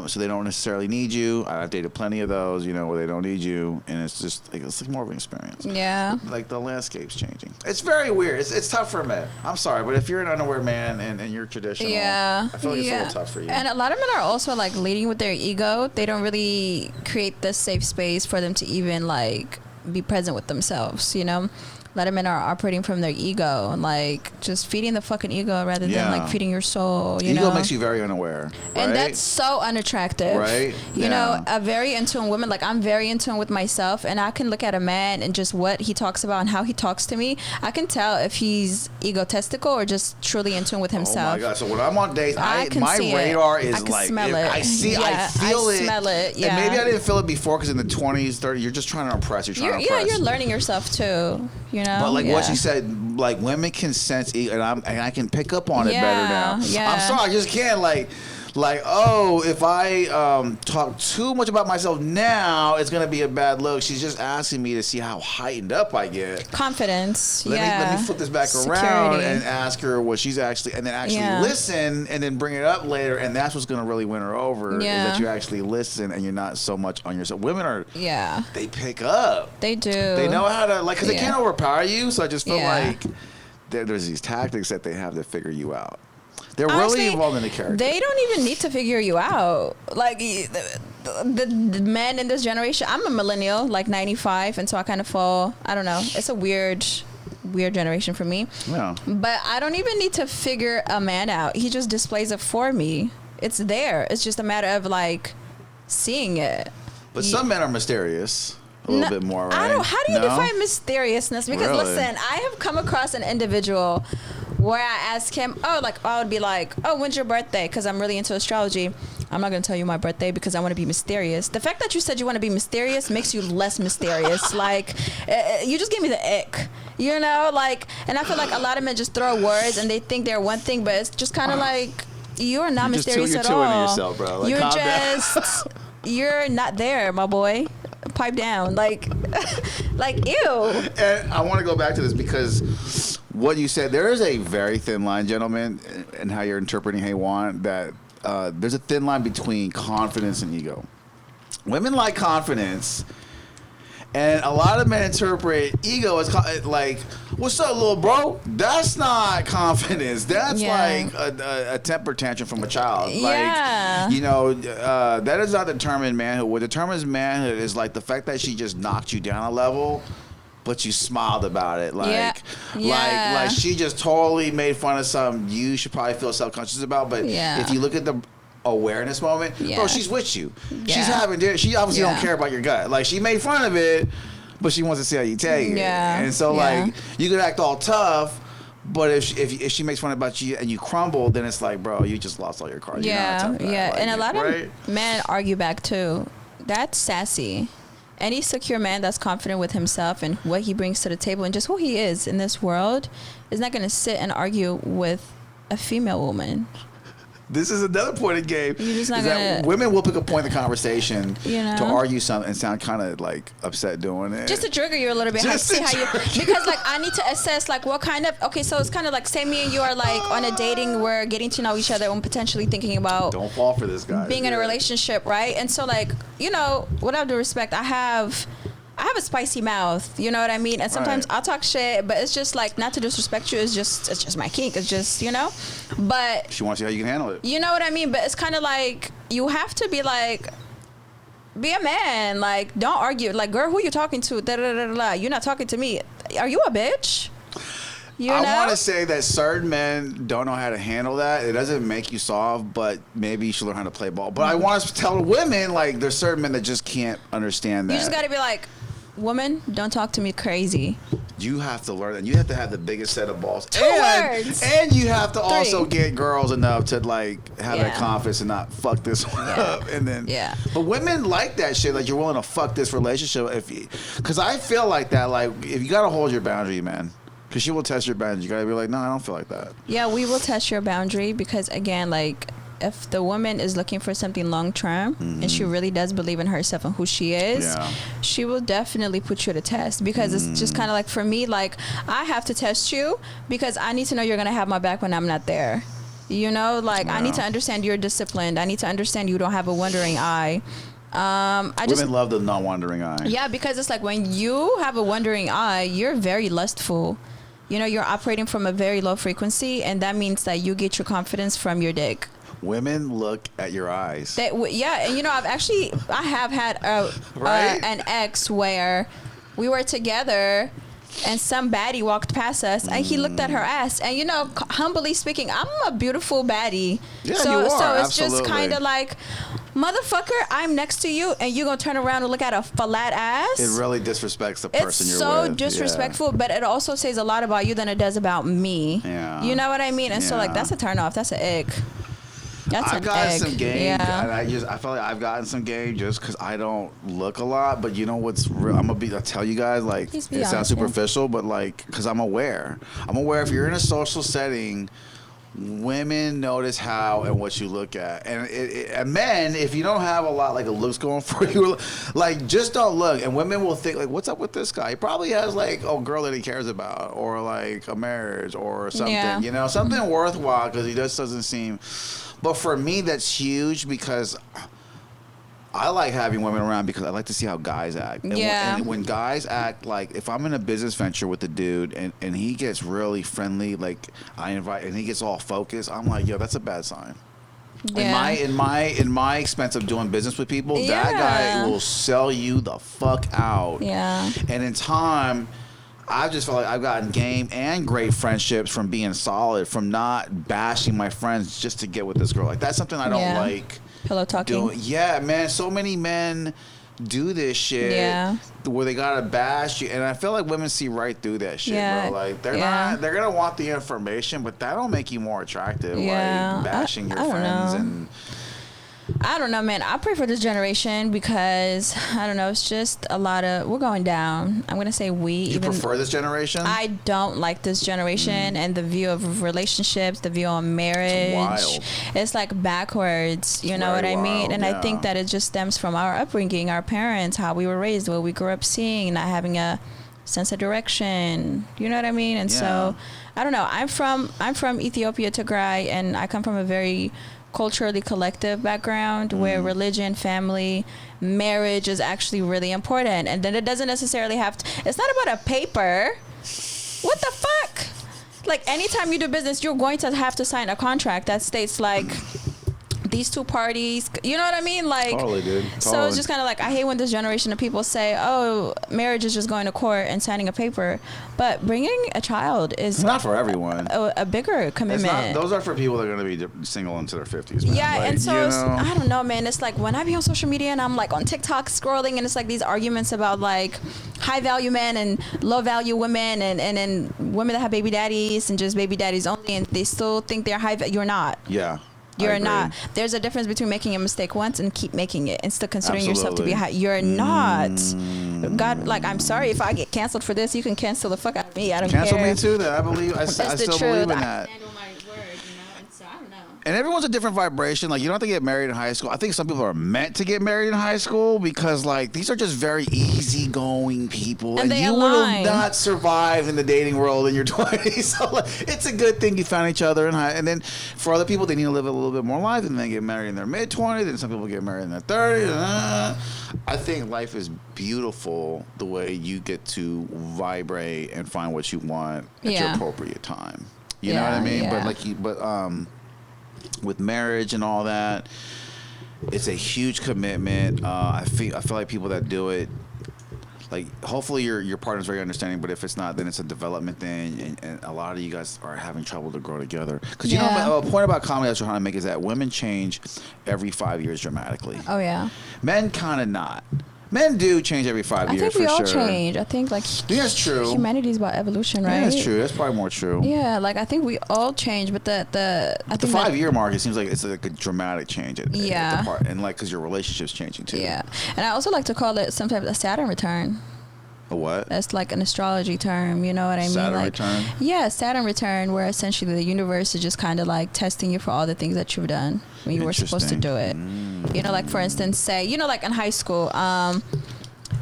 so they don't necessarily need you. I've dated plenty of those, you know, where they don't need you, and it's just like, it's like more of an experience. Yeah. Like the landscape's changing. It's very weird. It's tough for men. I'm sorry, but if you're an unaware man and you're traditional, I feel like it's a little tough for you. And a lot of men are also like leading with their ego. They don't really create the safe space for them to even like be present with themselves, you know. A lot of men are operating from their ego, like just feeding the fucking ego rather than like feeding your soul. You ego know? makes you very unaware, right? And that's so unattractive, right? You know, a very in tune woman. Like I'm very in tune with myself, and I can look at a man and just what he talks about and how he talks to me. I can tell if he's egotistical or just truly in tune with himself. Oh my god! So when I'm on dates, I can my see radar it. is I can like smell it. I see, I feel it. Smell it. Yeah. And maybe I didn't feel it before because in the 20s, 30s, you're just trying to impress. You're trying to impress. Yeah, you're learning yourself too. You know. But like what she said, like women can sense, and I can pick up on it better now. Yeah. I'm sorry, I just can't like oh, if I talk too much about myself now, it's gonna be a bad look. She's just asking me to see how heightened up I get. Confidence. Let me flip this back around and ask her what she's actually, and then actually listen, and then bring it up later, and that's what's gonna really win her over. Is that you actually listen and you're not so much on yourself. Women are they pick up. They do. They know how to because they can't overpower you. So I just feel like there's these tactics that they have to figure you out. They're really involved in the character. They don't even need to figure you out. Like the men in this generation, I'm a millennial, like 95, and so I kind of fall. I don't know. It's a weird generation for me. Yeah. But I don't even need to figure a man out. He just displays it for me. It's there. It's just a matter of like seeing it. But some men are mysterious. A little bit more, right? How do you define mysteriousness? Because listen, I have come across an individual where I ask him, I would be like, oh, when's your birthday? Because I'm really into astrology. I'm not going to tell you my birthday because I want to be mysterious. The fact that you said you want to be mysterious makes you less mysterious. Like, you just gave me the ick, you know? Like, and I feel like a lot of men just throw words and they think they're one thing, but it's just kind of like, you are not mysterious at all. You're yourself, bro. Like, you're just, you're not there, my boy. Pipe down, like ew. And I want to go back to this because what you said, there is a very thin line, gentlemen, and how you're interpreting HEWEEZY, that there's a thin line between confidence and ego. Women like confidence, and a lot of men interpret ego as like, what's up, little bro? That's not confidence. That's like a temper tantrum from a child. Like, you know, that does not determine manhood. What determines manhood is like the fact that she just knocked you down a level, but you smiled about it. Like, like she just totally made fun of something you should probably feel self-conscious about. But if you look at the awareness moment, bro, she's with you. She's having dinner. She obviously don't care about your gut. Like, she made fun of it, but she wants to see how you take it. And so like, you could act all tough, but if she makes fun about you and you crumble, then it's like, bro, you just lost all your cards. Like, and a lot of men argue back too. That's sassy. Any secure man that's confident with himself and what he brings to the table and just who he is in this world is not going to sit and argue with a female woman. This is another point of game. You're just not gonna, women will pick a point in the conversation to argue something and sound kind of like upset doing it. Just to trigger you a little bit. Because like I need to assess like what kind of, okay, so it's kind of like say me and you are like on a dating, we're getting to know each other and potentially thinking about don't fall for this guy. Being in a relationship, right? And so like, you know, without due respect, I have a spicy mouth, you know what I mean? And sometimes I'll talk shit, but it's just like, not to disrespect you, it's just my kink. It's just, you know? But she wants to see how you can handle it. You know what I mean? But it's kind of like, you have to be like, be a man. Like, don't argue. Like, girl, who you talking to? Da, da, da, da, da. You're not talking to me. Are you a bitch? I want to say that certain men don't know how to handle that. It doesn't make you soft, but maybe you should learn how to play ball. But I want to tell women, like, there's certain men that just can't understand that. You just got to be like, woman, don't talk to me crazy. You have to learn that. You have to have the biggest set of balls. Two words. And you have to also get girls enough to like have that confidence and not fuck this one up. And then But women like that shit. Like, you're willing to fuck this relationship because I feel like that. Like, if you gotta hold your boundary, man. Because she will test your boundaries. You gotta be like, no, I don't feel like that. Yeah, we will test your boundary because again, like, if the woman is looking for something long term and she really does believe in herself and who she is, she will definitely put you to test because it's just kind of like, for me, like, I have to test you because I need to know you're going to have my back when I'm not there. You know, like, I need to understand you're disciplined. I need to understand you don't have a wandering eye. Women love the non-wandering eye. Yeah, because it's like when you have a wandering eye, you're very lustful. You know, you're operating from a very low frequency, and that means that you get your confidence from your dick. Women look at your eyes. And you know, I have had an ex where we were together and some baddie walked past us and he looked at her ass, and you know, humbly speaking, I'm a beautiful baddie. Yeah, so you are, so it's absolutely. just kind of like, motherfucker, I'm next to you and you're gonna turn around and look at a flat ass. It really disrespects the person you're so with. disrespectful, but it also says a lot about you than it does about me. Yeah. You know what I mean? And so like, that's a turn off. That's an ick. I've gotten some game. Yeah. I feel like I've gotten some game just because I don't look a lot. But you know what's real? I'll tell you guys, like, it sounds superficial, but like, because I'm aware. I'm aware if you're in a social setting, women notice how and what you look at, and men, if you don't have a lot like a looks going for you, like, just don't look. And women will think like, what's up with this guy? He probably has like a girl that he cares about, or like a marriage or something, you know, something worthwhile, because he just doesn't seem. But for me, that's huge, because I like having women around, because I like to see how guys act. And when guys act, like, if I'm in a business venture with a dude and he gets really friendly, like I invite, and he gets all focused, I'm like, yo, that's a bad sign. Yeah. In my expense of doing business with people, that guy will sell you the fuck out. Yeah. And in time, I just feel like I've gotten game and great friendships from being solid, from not bashing my friends just to get with this girl. Like, that's something I don't like. Pillow talking. Yeah, man. So many men do this shit where they gotta bash you, and I feel like women see right through that shit, bro. Like, they're gonna want the information, but that don't make you more attractive. Like, bashing your friends and. I don't know, man. I pray for this generation because, I don't know, it's just a lot of, we're going down. I'm going to say we. You prefer this generation? I don't like this generation and the view of relationships, the view on marriage. It's wild. It's like backwards, you know what I mean? And I think that it just stems from our upbringing, our parents, how we were raised, what we grew up seeing, not having a sense of direction. You know what I mean? And so, I don't know. I'm from Ethiopia, Tigray, and I come from a very culturally collective background where religion, family, marriage is actually really important. And then it doesn't necessarily have to, it's not about a paper. What the fuck? Like, anytime you do business, you're going to have to sign a contract that states like these two parties, you know what I mean? Like, totally, dude. Totally. So it's just kind of like, I hate when this generation of people say, oh, marriage is just going to court and signing a paper. But bringing a child is not for everyone. A bigger commitment. Those are for people that are going to be single into their 50s, man. Yeah, like, and so I don't know, man. It's like when I be on social media and I'm like on TikTok scrolling, and it's like these arguments about like high value men and low value women, and women that have baby daddies and just baby daddies only, and they still think they're high value. You're not. Yeah. You're not. There's a difference between making a mistake once and keep making it and still considering yourself to be high. You're not. God, like, I'm sorry if I get canceled for this. You can cancel the fuck out of me. I don't care. Cancel me too. That I believe. I still believe in that. And everyone's a different vibration. Like, you don't have to get married in high school. I think some people are meant to get married in high school because, like, these are just very easygoing people. And you will not survive in the dating world in your 20s. So, like, it's a good thing you found each other in high. And then for other people, they need to live a little bit more life, and they get married in their mid-20s. And some people get married in their 30s. I think life is beautiful the way you get to vibrate and find what you want at your appropriate time. You know what I mean? But with marriage and all that, it's a huge commitment. I feel like people that do it, like, hopefully your partner's very understanding, but if it's not, then it's a development thing, and a lot of you guys are having trouble to grow together. Because you know, a point about comedy I was trying to make is that women change every 5 years dramatically. Oh yeah. Men kind of not. Men do change every 5 years, for sure. I think we all change. I think, like, that's true. Humanity's about evolution, right? Yeah, that's true. That's probably more true. Yeah, like, I think we all change, but the 5 year mark, it seems like it's like a dramatic change at the part, and like, because your relationship's changing too. Yeah, and I also like to call it sometimes a Saturn return. A what? That's like an astrology term, you know what I mean? Saturn return? Yeah, Saturn return, where essentially the universe is just kind of like testing you for all the things that you've done when you were supposed to do it. You know, like, for instance, say, you know, like in high school,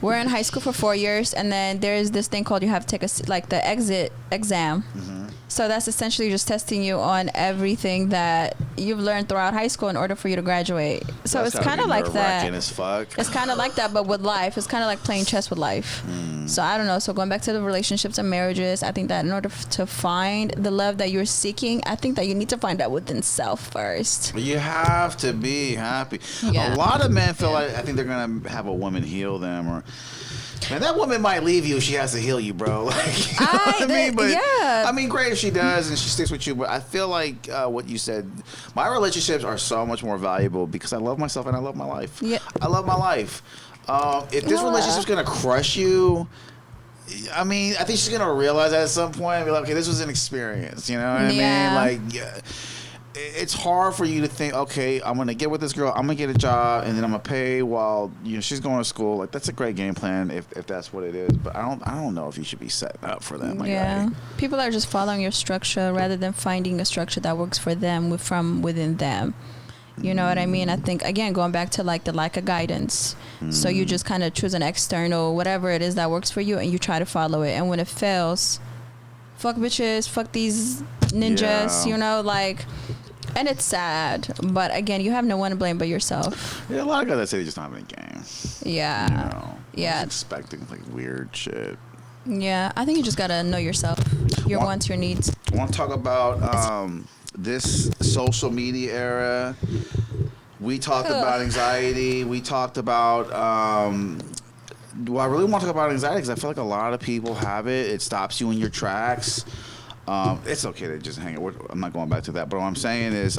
we're in high school for 4 years, and then there's this thing called you have to take like the exit exam. So that's essentially just testing you on everything that you've learned throughout high school in order for you to graduate. So it's kind of like that. As fuck. It's kind of like that, but with life. It's kind of like playing chess with life. So I don't know. So going back to the relationships and marriages, I think that in order to find the love that you're seeking, I think that you need to find that within self first. You have to be happy. Yeah. A lot of men feel like, I think they're going to have a woman heal them, or Man, that woman might leave you if she has to heal you, bro. Like, you know what I mean? But yeah. I mean, great if she does and she sticks with you. But I feel like what you said, my relationships are so much more valuable because I love myself and I love my life. Yeah. I love my life. If this relationship's gonna crush you, I mean, I think she's gonna realize that at some point and be like, okay, this was an experience. You know what I mean? Like, yeah. It's hard for you to think, okay, I'm gonna get with this girl, I'm gonna get a job, and then I'm gonna pay while she's going to school. Like, that's a great game plan if that's what it is. But I don't know if you should be setting up for that. People are just following your structure rather than finding a structure that works for them from within them. You know what I mean? I think, again, going back to like the lack of guidance. So you just kind of choose an external, whatever it is that works for you, and you try to follow it. And when it fails, fuck bitches, fuck these ninjas, you know, like, and it's sad. But again, you have no one to blame but yourself. Yeah, a lot of guys that say they just don't have any game. Yeah. You know, yeah. Expecting like weird shit. Yeah, I think you just gotta know yourself, your wants, your needs. I want to talk about this social media era. We talked about anxiety. We talked about. Well, I really want to talk about anxiety because I feel like a lot of people have it. It stops you in your tracks. It's okay to just hang it. I'm not going back to that. But what I'm saying is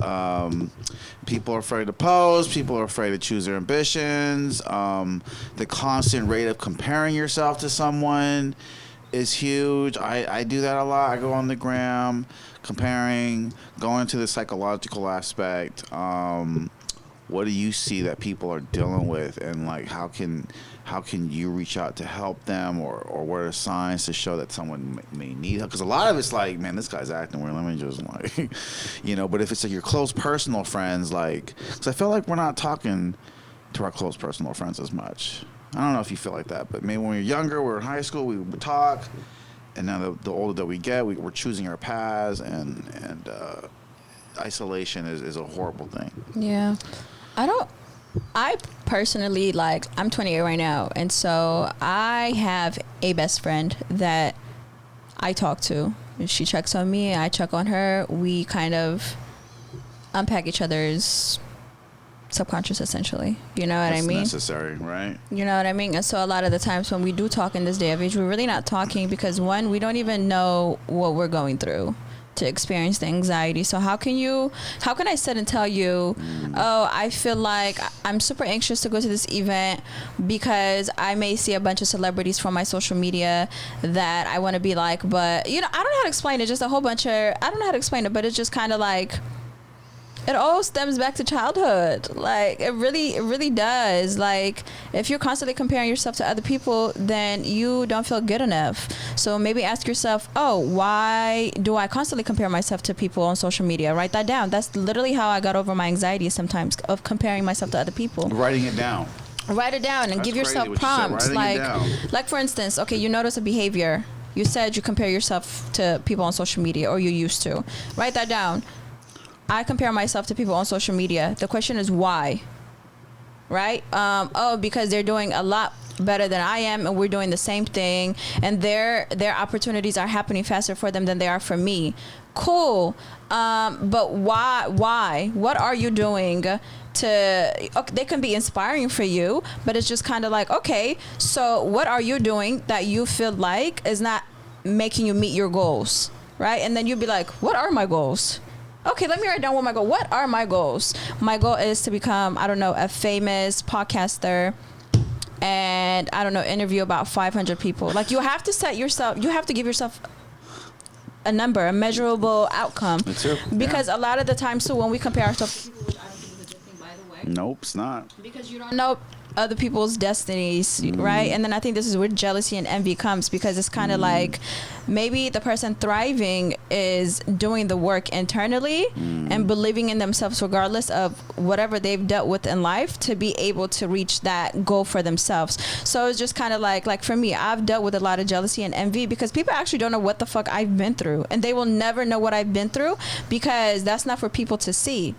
people are afraid to post. People are afraid to choose their ambitions. The constant rate of comparing yourself to someone is huge. I do that a lot. I go on the gram, comparing, going to the psychological aspect. What do you see that people are dealing with, and like how can you reach out to help them, or what are signs to show that someone may need help? Because a lot of it's like, man, this guy's acting weird. Let me just like, you know. But if it's like your close personal friends, like, because I feel like we're not talking to our close personal friends as much. I don't know if you feel like that, but maybe when we were younger, we were in high school, we would talk, and now the older that we get, we're choosing our paths, and isolation is a horrible thing. Yeah. I personally, like, I'm 28 right now, and so I have a best friend that I talk to. She checks on me, I check on her. We kind of unpack each other's subconscious, essentially. You know what I mean? That's necessary, right? You know what I mean? And so a lot of the times when we do talk in this day of age, we're really not talking because, one, we don't even know what we're going through to experience the anxiety. So how can I sit and tell you, oh, I feel like I'm super anxious to go to this event because I may see a bunch of celebrities from my social media that I want to be like, but you know, I don't know how to explain it. Just a whole bunch of, I don't know how to explain it, but it's just kind of like, it all stems back to childhood. Like, it really does. Like, if you're constantly comparing yourself to other people, then you don't feel good enough. So maybe ask yourself, oh, why do I constantly compare myself to people on social media? Write that down. That's literally how I got over my anxiety sometimes, of comparing myself to other people. Writing it down. Write it down and That's give yourself prompts. Like, for instance, okay, you notice a behavior. You said you compare yourself to people on social media, or you used to. Write that down. I compare myself to people on social media. The question is why, right? Because they're doing a lot better than I am, and we're doing the same thing, and their opportunities are happening faster for them than they are for me. Cool. But why? What are you doing they can be inspiring for you, but it's just kind of like, okay, so what are you doing that you feel like is not making you meet your goals, right? And then you'd be like, what are my goals? Okay, let me write down what my goal. What are my goals? My goal is to become, I don't know, a famous podcaster, and I don't know, interview about 500 people. Like, you have to you have to give yourself a number, a measurable outcome. That's true. Because a lot of the times, so when we compare ourselves to people, which I don't think is a good thing, by the way. Nope, it's not. Because you don't know other people's destinies, right? And then I think this is where jealousy and envy comes, because it's kind of like, maybe the person thriving is doing the work internally and believing in themselves regardless of whatever they've dealt with in life to be able to reach that goal for themselves. So it's just kind of like for me, I've dealt with a lot of jealousy and envy because people actually don't know what the fuck I've been through, and they will never know what I've been through because that's not for people to see.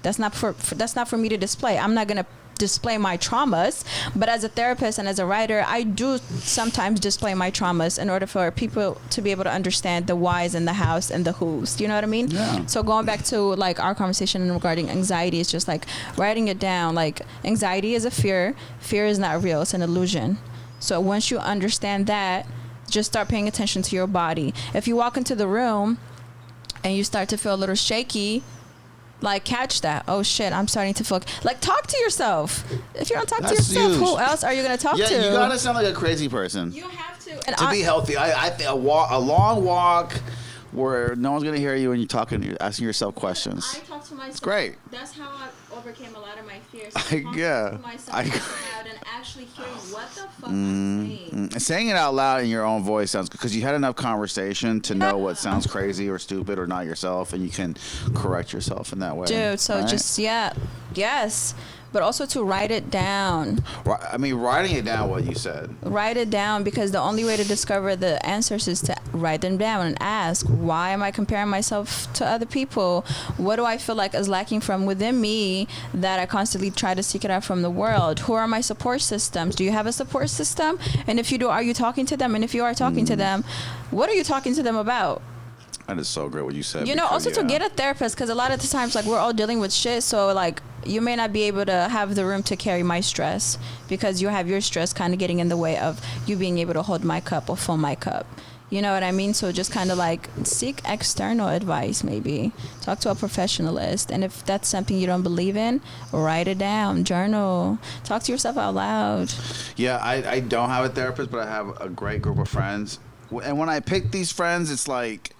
That's not for me to display. I'm not going to display my traumas, but as a therapist and as a writer, I do sometimes display my traumas in order for people to be able to understand the whys and the hows and the whos. Do you know what I mean? Yeah. So going back to like our conversation regarding anxiety, is just like writing it down. Like, anxiety is a fear. Fear is not real. It's an illusion. So once you understand that, just start paying attention to your body. If you walk into the room and you start to feel a little shaky, like, catch that. Oh shit, I'm starting to feel like, talk to yourself. If you don't talk to yourself, huge. who else are you going to talk to? Yeah, you gotta sound like a crazy person. You have to. To be healthy. I think a long walk where no one's gonna hear you and you're talking, you're asking yourself questions. I talk to myself. It's great. That's how I overcame a lot of my fears. Yeah. To myself out loud and actually hearing what the fuck I'm saying. Saying it out loud in your own voice sounds good because you had enough conversation to know what sounds crazy or stupid or not yourself, and you can correct yourself in that way. Dude, so right? just, yes. But also to write it down. I mean, writing it down, what you said. Write it down, because the only way to discover the answers is to write them down and ask, why am I comparing myself to other people? What do I feel like is lacking from within me that I constantly try to seek it out from the world? Who are my support systems? Do you have a support system? And if you do, are you talking to them? And if you are talking to them, what are you talking to them about? That is so great what you said. You know, also to get a therapist, because a lot of the times, like, we're all dealing with shit. So, like, you may not be able to have the room to carry my stress because you have your stress kind of getting in the way of you being able to hold my cup or fill my cup. You know what I mean? So just kind of like seek external advice, maybe. Talk to a professionalist. And if that's something you don't believe in, write it down, journal, talk to yourself out loud. Yeah, I don't have a therapist, but I have a great group of friends. And when I pick these friends, it's like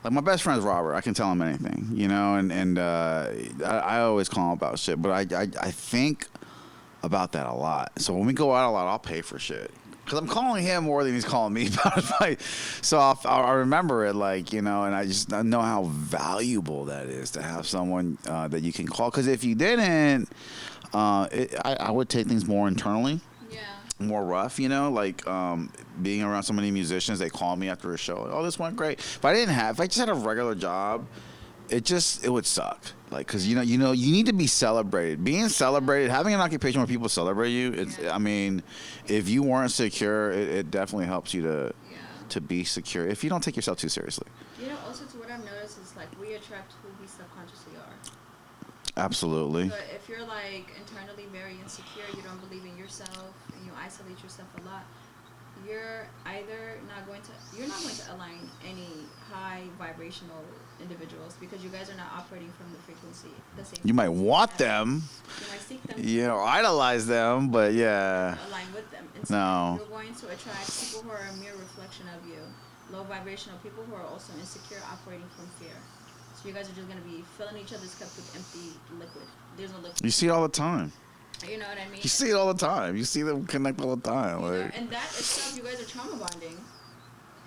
my best friend's Robert. I can tell him anything, you know, and I always call him about shit. But I think about that a lot. So when we go out a lot, I'll pay for shit. Because I'm calling him more than he's calling me about it. So I'll remember it, like, you know, and I just know how valuable that is to have someone that you can call. Because if you didn't, I would take things more internally. Yeah. More rough, you know, like being around so many musicians, they call me after a show. Oh, this went great. If I just had a regular job, it would suck. Like, because, you know, you need to be celebrated. Being celebrated, having an occupation where people celebrate you, I mean, if you weren't secure, it definitely helps you to be secure if you don't take yourself too seriously. You know, also to what I've noticed is, like, we attract who we subconsciously are. Absolutely. But if you're, like, internally very insecure, you don't believe in yourself, and you isolate yourself a lot, you're not going to align any high vibrational individuals, because you guys are not operating from the frequency the same. You might want them. You might seek them. Yeah, or idolize them, but yeah. Align with them. Instead, no. You're going to attract people who are a mere reflection of you. Low vibrational people who are also insecure, operating from fear. So you guys are just going to be filling each other's cup with empty liquid. There's no liquid. You see it all the time. You know what I mean? You see it all the time. You see them connect all the time. And that itself, you guys are trauma bonding.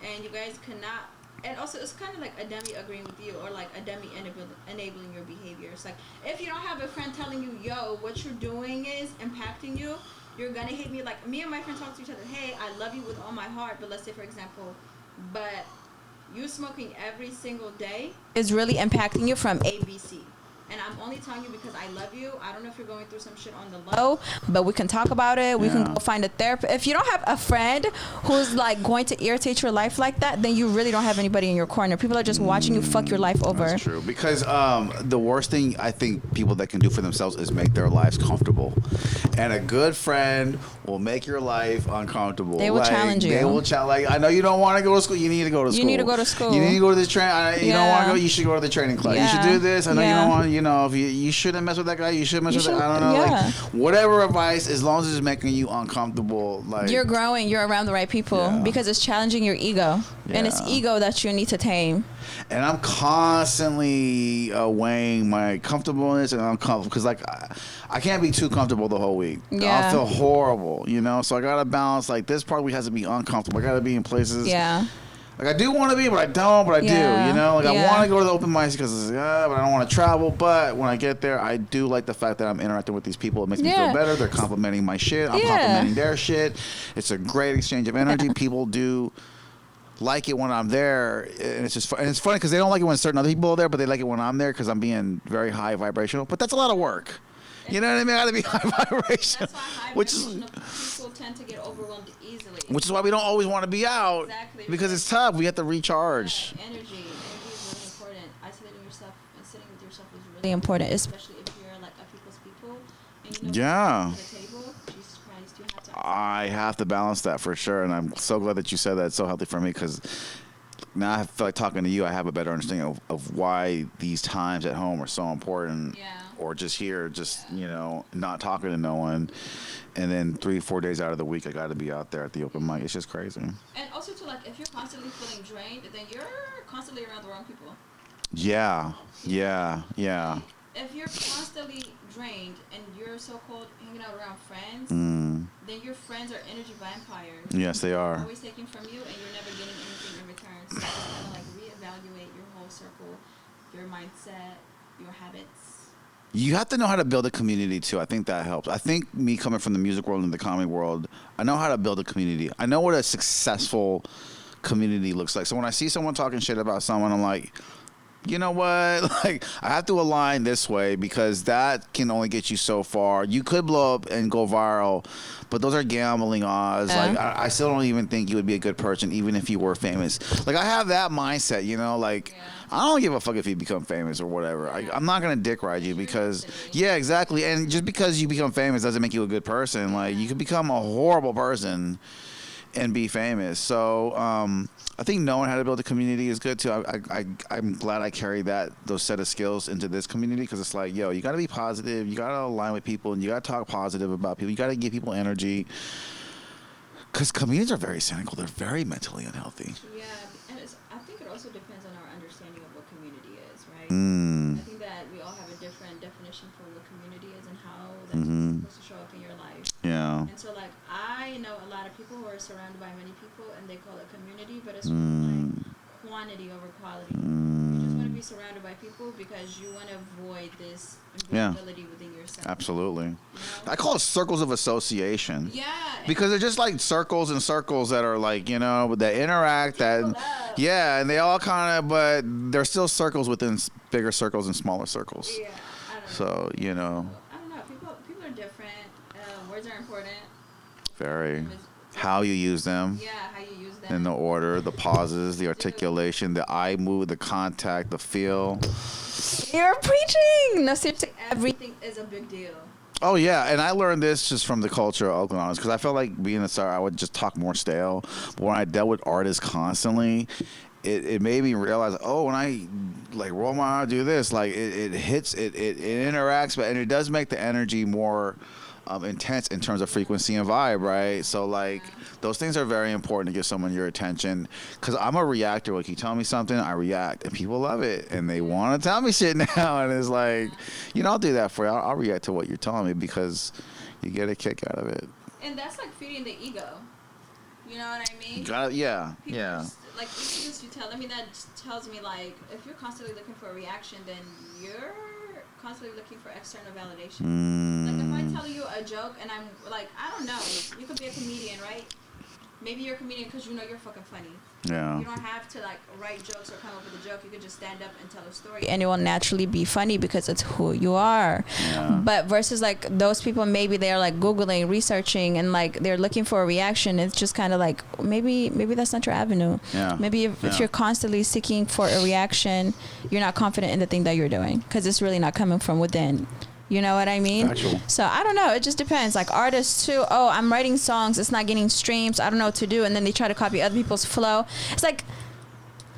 And you guys cannot... And also, it's kind of like a demi agreeing with you, or like a demi enabling your behavior. It's like, if you don't have a friend telling you, yo, what you're doing is impacting you, you're going to hate me. Like, me and my friend talk to each other, hey, I love you with all my heart, but let's say, for example, but you smoking every single day is really impacting you from ABC. And I'm only telling you because I love you. I don't know if you're going through some shit on the low, but we can talk about it. We can go find a therapist. If you don't have a friend who's like going to irritate your life like that, then you really don't have anybody in your corner. People are just watching you fuck your life over. That's true. Because the worst thing I think people that can do for themselves is make their lives comfortable. And a good friend will make your life uncomfortable. They will challenge you. They will challenge. Like, I know you don't want to go to school. You need to go to school. You need to go to school. You need to go to this train. You don't want to go. You should go to the training class. You should do this. I know you don't want. You know, if you shouldn't mess with that guy, you should mess with that. I don't know. Like, whatever advice, as long as it's making you uncomfortable, like, you're growing. You're around the right people because it's challenging your ego, and it's ego that you need to tame. And I'm constantly weighing my comfortableness and uncomfortable, because like I can't be too comfortable the whole week. Yeah. I'll feel horrible, you know. So I gotta balance. Like, this part of me has to be uncomfortable. I gotta be in places. Yeah. Like, I do want to be, but I don't, but I do, you know? Like, I want to go to the open mics because, but I don't want to travel. But when I get there, I do like the fact that I'm interacting with these people. It makes me feel better. They're complimenting my shit. I'm complimenting their shit. It's a great exchange of energy. People do like it when I'm there. And it's just fun. And it's funny because they don't like it when certain other people are there, but they like it when I'm there because I'm being very high vibrational. But that's a lot of work. You know what I mean? I gotta be high vibration. That's why high vibrational people tend to get overwhelmed easily. Which is why we don't always want to be out. Exactly. Because it's tough. We have to recharge. Yeah, energy is really important. Isolating yourself and sitting with yourself is really important, especially if you're like a people's people. And you know, at the table, Jesus Christ, you have to I have to balance that for sure. And I'm so glad that you said that. It's so healthy for me because now I feel like talking to you, I have a better understanding of why these times at home are so important. Yeah. Or just here, not talking to no one. And then 3-4 days out of the week, I got to be out there at the open mic. It's just crazy. And also, too, like, if you're constantly feeling drained, then you're constantly around the wrong people. Yeah. If you're constantly drained and you're so-called hanging out around friends, then your friends are energy vampires. Yes, they are. They're always taking from you, and you're never getting anything in return. So you just kind of like reevaluate your whole circle, your mindset, your habits. You have to know how to build a community too. I think that helps. I think me coming from the music world and the comedy world, I know how to build a community. I know what a successful community looks like. So when I see someone talking shit about someone, I'm like, you know what? Like, I have to align this way because that can only get you so far. You could blow up and go viral, but those are gambling odds. Like, I still don't even think you would be a good person, even if you were famous. Like, I have that mindset, Like, I don't give a fuck if you become famous or whatever. I'm not gonna dick ride you because, yeah, exactly. And just because you become famous doesn't make you a good person. Like, you could become a horrible person and be famous. So I think knowing how to build a community is good too. I'm glad I carry those set of skills into this community because it's like, yo, you got to be positive. You got to align with people and you got to talk positive about people. You got to give people energy because comedians are very cynical. They're very mentally unhealthy. Yeah, and I think it also depends on our understanding of what community is, right? I think that we all have a different definition for what community is and how that's supposed to show up in your life. Yeah. And so, like, I know a lot of people who are surrounded by many people, and they call it community, but it's really like quantity over quality. You just want to be surrounded by people because you want to avoid this invisibility within yourself. Absolutely. I call it circles of association. Yeah. Because they're just like circles and circles that are like, that interact, and they all kind of, but they're still circles within bigger circles and smaller circles. Yeah. I don't know. So, I don't know. People are different. Words are important. Very. How you use them. Yeah, how you use them. In the order, the pauses, the articulation, the eye move, the contact, the feel. You're preaching. No, seriously, everything is a big deal. Oh, yeah. And I learned this just from the culture of Oakland Honest because I felt like being a star, I would just talk more stale. But when I dealt with artists constantly, it made me realize, when I like roll my eye, do this, like it hits, it interacts, and it does make the energy more intense in terms of frequency and vibe, right? So like those things are very important to give someone your attention because I'm a reactor. Like you tell me something, I react, and people love it, and they want to tell me shit now, and it's like, I'll do that for you. I'll react to what you're telling me because you get a kick out of it. And that's like feeding the ego. You know what I mean? Yeah. Like things you tell. I mean, that tells me like if you're constantly looking for a reaction, then you're constantly looking for external validation. Like if I tell you a joke and I'm like, I don't know, you could be a comedian, right? Maybe you're a comedian because you know you're fucking funny. Yeah. You don't have to like write jokes or come up with a joke. You could just stand up and tell a story, and it will naturally be funny because it's who you are. Yeah. But versus like those people, maybe they're like Googling, researching, and like they're looking for a reaction. It's just kind of like maybe that's not your avenue. Yeah. Maybe if you're constantly seeking for a reaction, you're not confident in the thing that you're doing because it's really not coming from within. You know what I mean? Factual. So I don't know. It just depends. Like artists too. Oh, I'm writing songs. It's not getting streams. I don't know what to do. And then they try to copy other people's flow. It's like,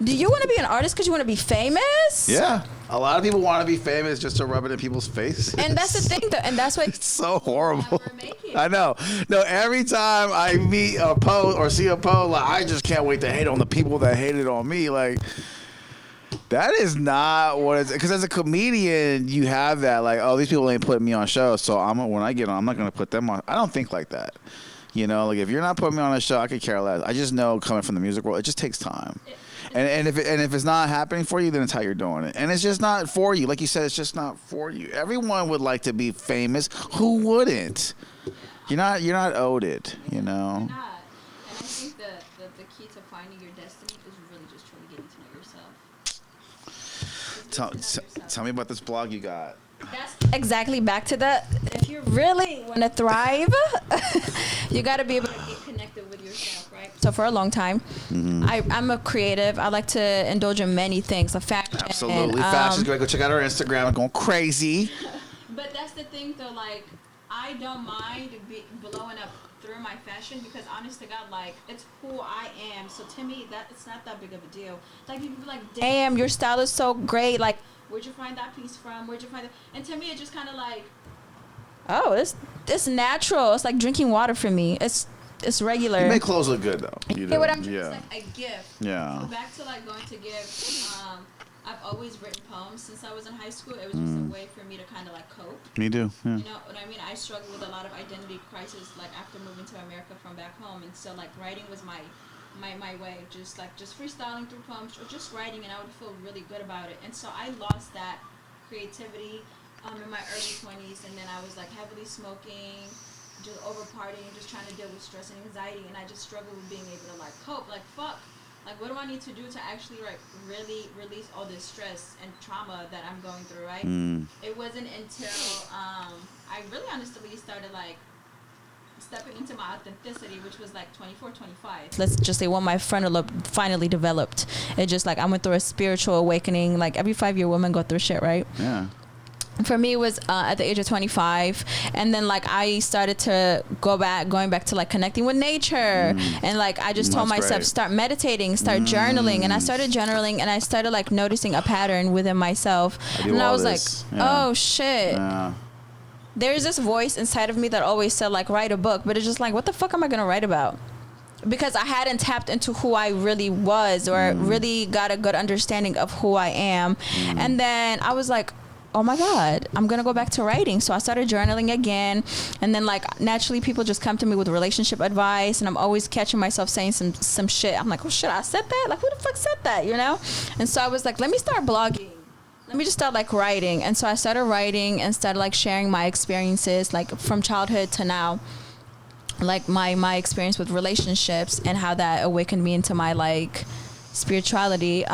do you want to be an artist because you want to be famous? Yeah. A lot of people want to be famous just to rub it in people's faces. And that's the thing, though. And that's what it's so horrible. I know. No, every time I meet a post or see a post, like, I just can't wait to hate on the people that hated on me. Like, that is not what it's, because as a comedian, you have that, like, oh, these people ain't putting me on shows, so when I get on, I'm not going to put them on. I don't think like that. Like, if you're not putting me on a show, I could care less. I just know coming from the music world, it just takes time. And if it's not happening for you, then it's how you're doing it. And it's just not for you. Like you said, it's just not for you. Everyone would like to be famous. Who wouldn't? You're not owed it, You're not. And I think the key to finding your destiny is really just truly getting to know yourself. Tell me about this blog you got. That's exactly back to if you really want to thrive, you got to be able to get connected with yourself, right? So for a long time, I'm a creative. I like to indulge in many things, like fashion. Absolutely. Fashion's great. Go check out our Instagram. I'm going crazy. But that's the thing, though. Like, I don't mind blowing up through my fashion because honest to God, like it's who I am. So to me, that it's not that big of a deal. Like people be like, damn, your style is so great. Like, where'd you find that piece from? Where'd you find it? And to me, it's just kind of like, oh, it's natural. It's like drinking water for me. It's regular. You make clothes look good though. You know what I'm saying? It's like a gift. Yeah. So back to like going to gifts. I've always written poems since I was in high school. It was just a way for me to kind of like cope. Me too. Yeah. You know what I mean? I struggled with a lot of identity crisis like after moving to America from back home, and so like writing was my way, just freestyling through poems or just writing, and I would feel really good about it. And so I lost that creativity in my early 20s, and then I was like heavily smoking, just over partying, just trying to deal with stress and anxiety, and I just struggled with being able to like cope. Like fuck. Like, what do I need to do to actually, like, really release all this stress and trauma that I'm going through, right? It wasn't until I really honestly started, like, stepping into my authenticity, which was, like, 24, 25. Let's just say when my frontal lobe finally developed, it just, like, I went through a spiritual awakening. Like, every 5-year woman go through shit, right? Yeah. For me, it was at the age of 25, and then like I started to going back to like connecting with nature, and like I just told myself start meditating, start journaling, and I started journaling, and I started like noticing a pattern within myself, and I was like, oh shit. There's this voice inside of me that always said like write a book, but it's just like what the fuck am I gonna write about? Because I hadn't tapped into who I really was or really got a good understanding of who I am, and then I was like, oh my God, I'm gonna go back to writing. So I started journaling again, and then like naturally people just come to me with relationship advice, and I'm always catching myself saying some shit. I'm like, oh shit, I said that? Like who the fuck said that, you know? And so I was like, let me start blogging. Let me just start like writing. And so I started writing and started like sharing my experiences like from childhood to now, like my experience with relationships and how that awakened me into my like spirituality.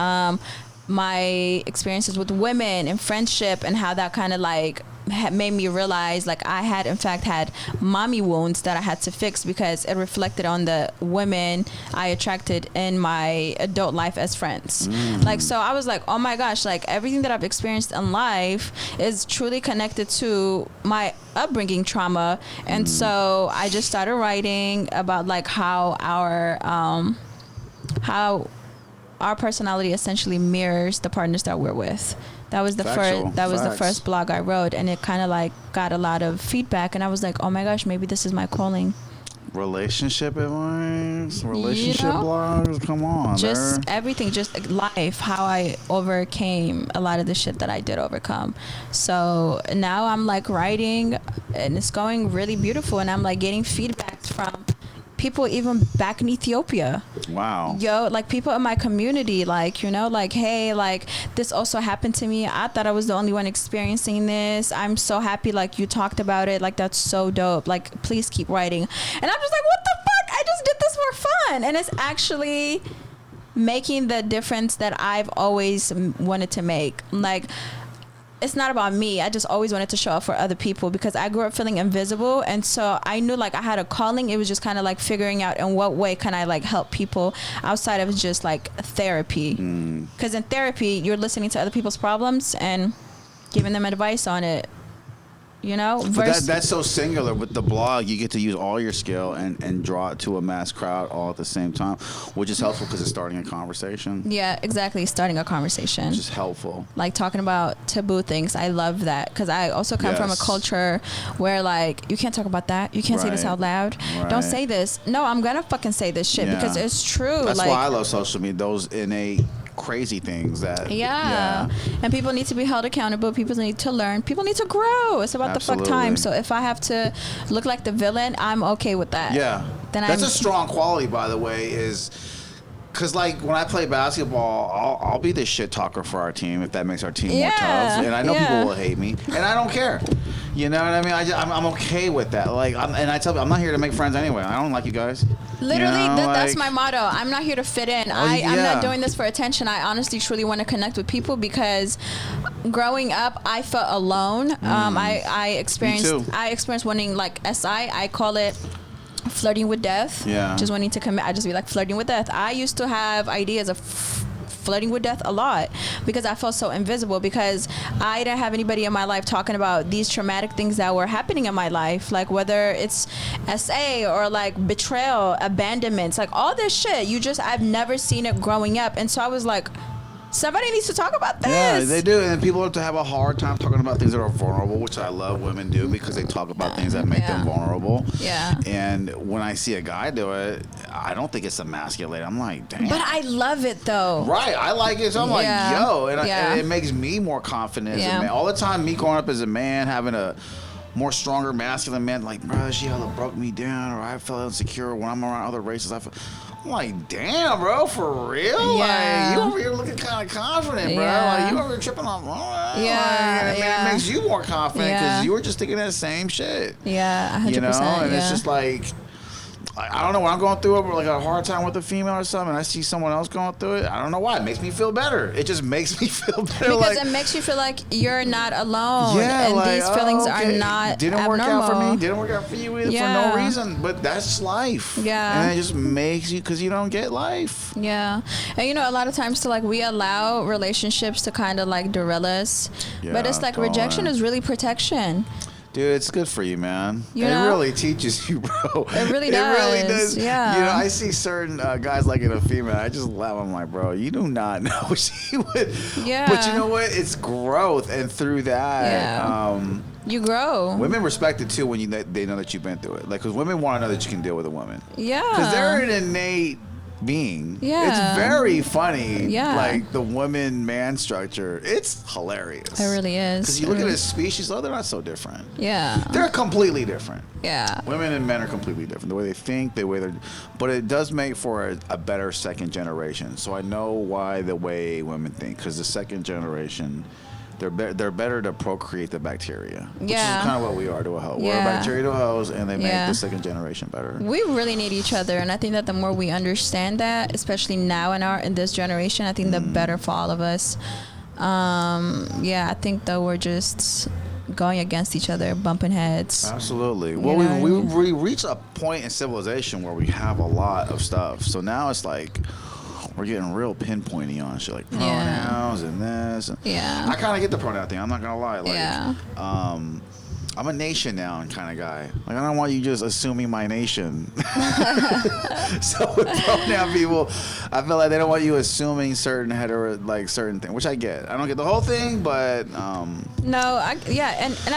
My experiences with women and friendship, and how that kind of like made me realize like I had in fact had mommy wounds that I had to fix because it reflected on the women I attracted in my adult life as friends. Like, so I was like, oh my gosh, like everything that I've experienced in life is truly connected to my upbringing trauma. And so I just started writing about like how our personality essentially mirrors the partners that we're with. That was the first blog I wrote, and it kind of like got a lot of feedback, and I was like, oh my gosh, maybe this is my calling. Relationship advice, blogs, come on. Just everything, just life, how I overcame a lot of the shit that I did overcome. So now I'm like writing, and it's going really beautiful, and I'm like getting feedback from people even back in Ethiopia. Wow. Yo, like people in my community, like, you know, like, hey, like this also happened to me. I thought I was the only one experiencing this. I'm so happy like you talked about it. Like that's so dope. Like please keep writing. And I'm just like, what the fuck? I just did this for fun. And it's actually making the difference that I've always wanted to make. Like, it's not about me. I just always wanted to show up for other people because I grew up feeling invisible, and so I knew like I had a calling. It was just kind of like figuring out in what way can I like help people outside of just like therapy, because in therapy you're listening to other people's problems and giving them advice on it, you know. But that's so singular. With the blog, you get to use all your skill and draw it to a mass crowd all at the same time, which is helpful because it's starting a conversation. Yeah, exactly. Starting a conversation, which is helpful. Like talking about taboo things. I love that because I also come from a culture where like you can't talk about that. You can't say this out loud. Don't say this. No, I'm gonna fucking say this shit because it's true. That's why I love social media. Those innate crazy things that and people need to be held accountable. People need to learn. People need to grow. It's about the fuck time. So if I have to look like the villain, I'm okay with that. That's a strong quality, by the way, is because like when I play basketball, I'll be the shit talker for our team if that makes our team more tough, and I know people will hate me, and I don't care. You know what I mean? I'm okay with that. Like, I tell you, I'm not here to make friends anyway. I don't like you guys. Literally, you know, that's my motto. I'm not here to fit in. I'm not doing this for attention. I honestly, truly want to connect with people because growing up, I felt alone. I experienced wanting like SI. I call it flirting with death. Just wanting to commit. I just be like flirting with death. I used to have ideas of flirting with death a lot because I felt so invisible because I didn't have anybody in my life talking about these traumatic things that were happening in my life, like whether it's SA or like betrayal, abandonments, like all this shit. I've never seen it growing up, and so I was like, somebody needs to talk about this. Yeah, they do. And people have to have a hard time talking about things that are vulnerable, which I love women do because they talk about things that make them vulnerable. Yeah. And when I see a guy do it, I don't think it's emasculating. I'm like, damn. But I love it though. Right. I like it. So I'm like, yo. And it makes me more confident as a man. All the time, me growing up as a man, having a more stronger masculine man, like, bro, she hella broke me down, or I felt insecure when I'm around other races. I'm like, damn, bro, for real? Yeah. Like, you over here looking kind of confident, bro. Like, you over here tripping on, it makes you more confident because you were just thinking that same shit. Yeah, 100%. You know, and it's just like, I don't know, when I'm going through it, like a hard time with a female or something, and I see someone else going through it, I don't know why. It makes me feel better. It just makes me feel better. Because it makes you feel like you're not alone. Yeah, and like, these feelings are not Didn't abnormal. work out for me. Didn't work out for you either for no reason. But that's life. Yeah. And it just makes you, because you don't get life. Yeah. And you know, a lot of times to like, we allow relationships to kind of like derail us. Yeah, but it's like rejection is really protection. Dude, it's good for you, man. It really teaches you, bro. It really does. It really does. Yeah. You know, I see certain guys like in a female, I just laugh. I'm like, bro, you do not know she would. Yeah. But you know what? It's growth, and through that, you grow. Women respect it too when they know that you've been through it. Like, because women want to know that you can deal with a woman. Yeah. Because they're an innate being. Yeah. It's very funny. Yeah. Like the woman-man structure. It's hilarious. It really is. Because you look at this species, they're not so different. Yeah. They're completely different. Yeah. Women and men are completely different. The way they think, the way they're... But it does make for a better second generation. So I know why the way women think. Because the second generation... They're better to procreate the bacteria, which is kind of what we are to a hoe. We're bacterial hoes, and they make the second generation better. We really need each other, and I think that the more we understand that, especially now in this generation, I think the better for all of us. I think that we're just going against each other, bumping heads. Absolutely. Well, we reach a point in civilization where we have a lot of stuff. So now it's like... we're getting real pinpointy on shit like pronouns and this. I kind of get the pronoun thing. I'm not gonna lie. Like, I'm a nation noun kind of guy. Like, I don't want you just assuming my nation. So with pronoun people, I feel like they don't want you assuming certain certain thing, which I get. I don't get the whole thing, but and I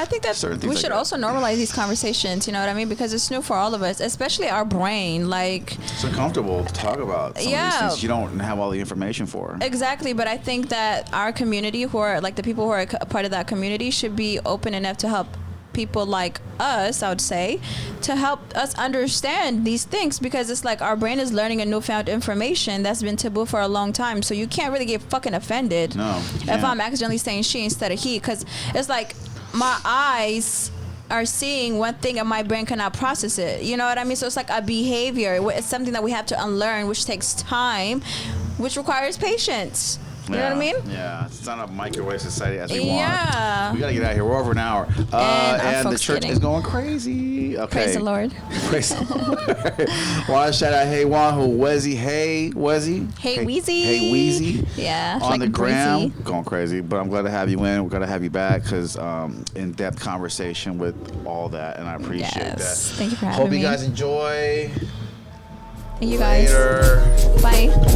think that we should also normalize these conversations. You know what I mean? Because it's new for all of us, especially our brain. Like, it's uncomfortable to talk about some of these things you don't have all the information for. Exactly, but I think that our community, who are like the people who are a part of that community, should be open enough to help people like us, I would say, to help us understand these things, because it's like our brain is learning a newfound information that's been taboo for a long time. So you can't really get fucking offended if I'm accidentally saying she instead of he, because it's like my eyes are seeing one thing and my brain cannot process it. You know what I mean? So it's like a behavior. It's something that we have to unlearn, which takes time, which requires patience. You know what I mean? Yeah, it's not a microwave society as we want. Yeah. We gotta get out of here. We're over an hour. And the church is going crazy. Okay. Praise the Lord. Praise the Lord. Want to shout out Hey Juan, HEWEEZY. Hey, Weezy. Hey, Weezy. Hey, Weezy. Yeah. On like the gram. Going crazy. But I'm glad to have you in. We're glad to have you back because in-depth conversation with all that. And I appreciate that. Thank you for having me. Hope you guys enjoy. Thank you guys. Later. Bye.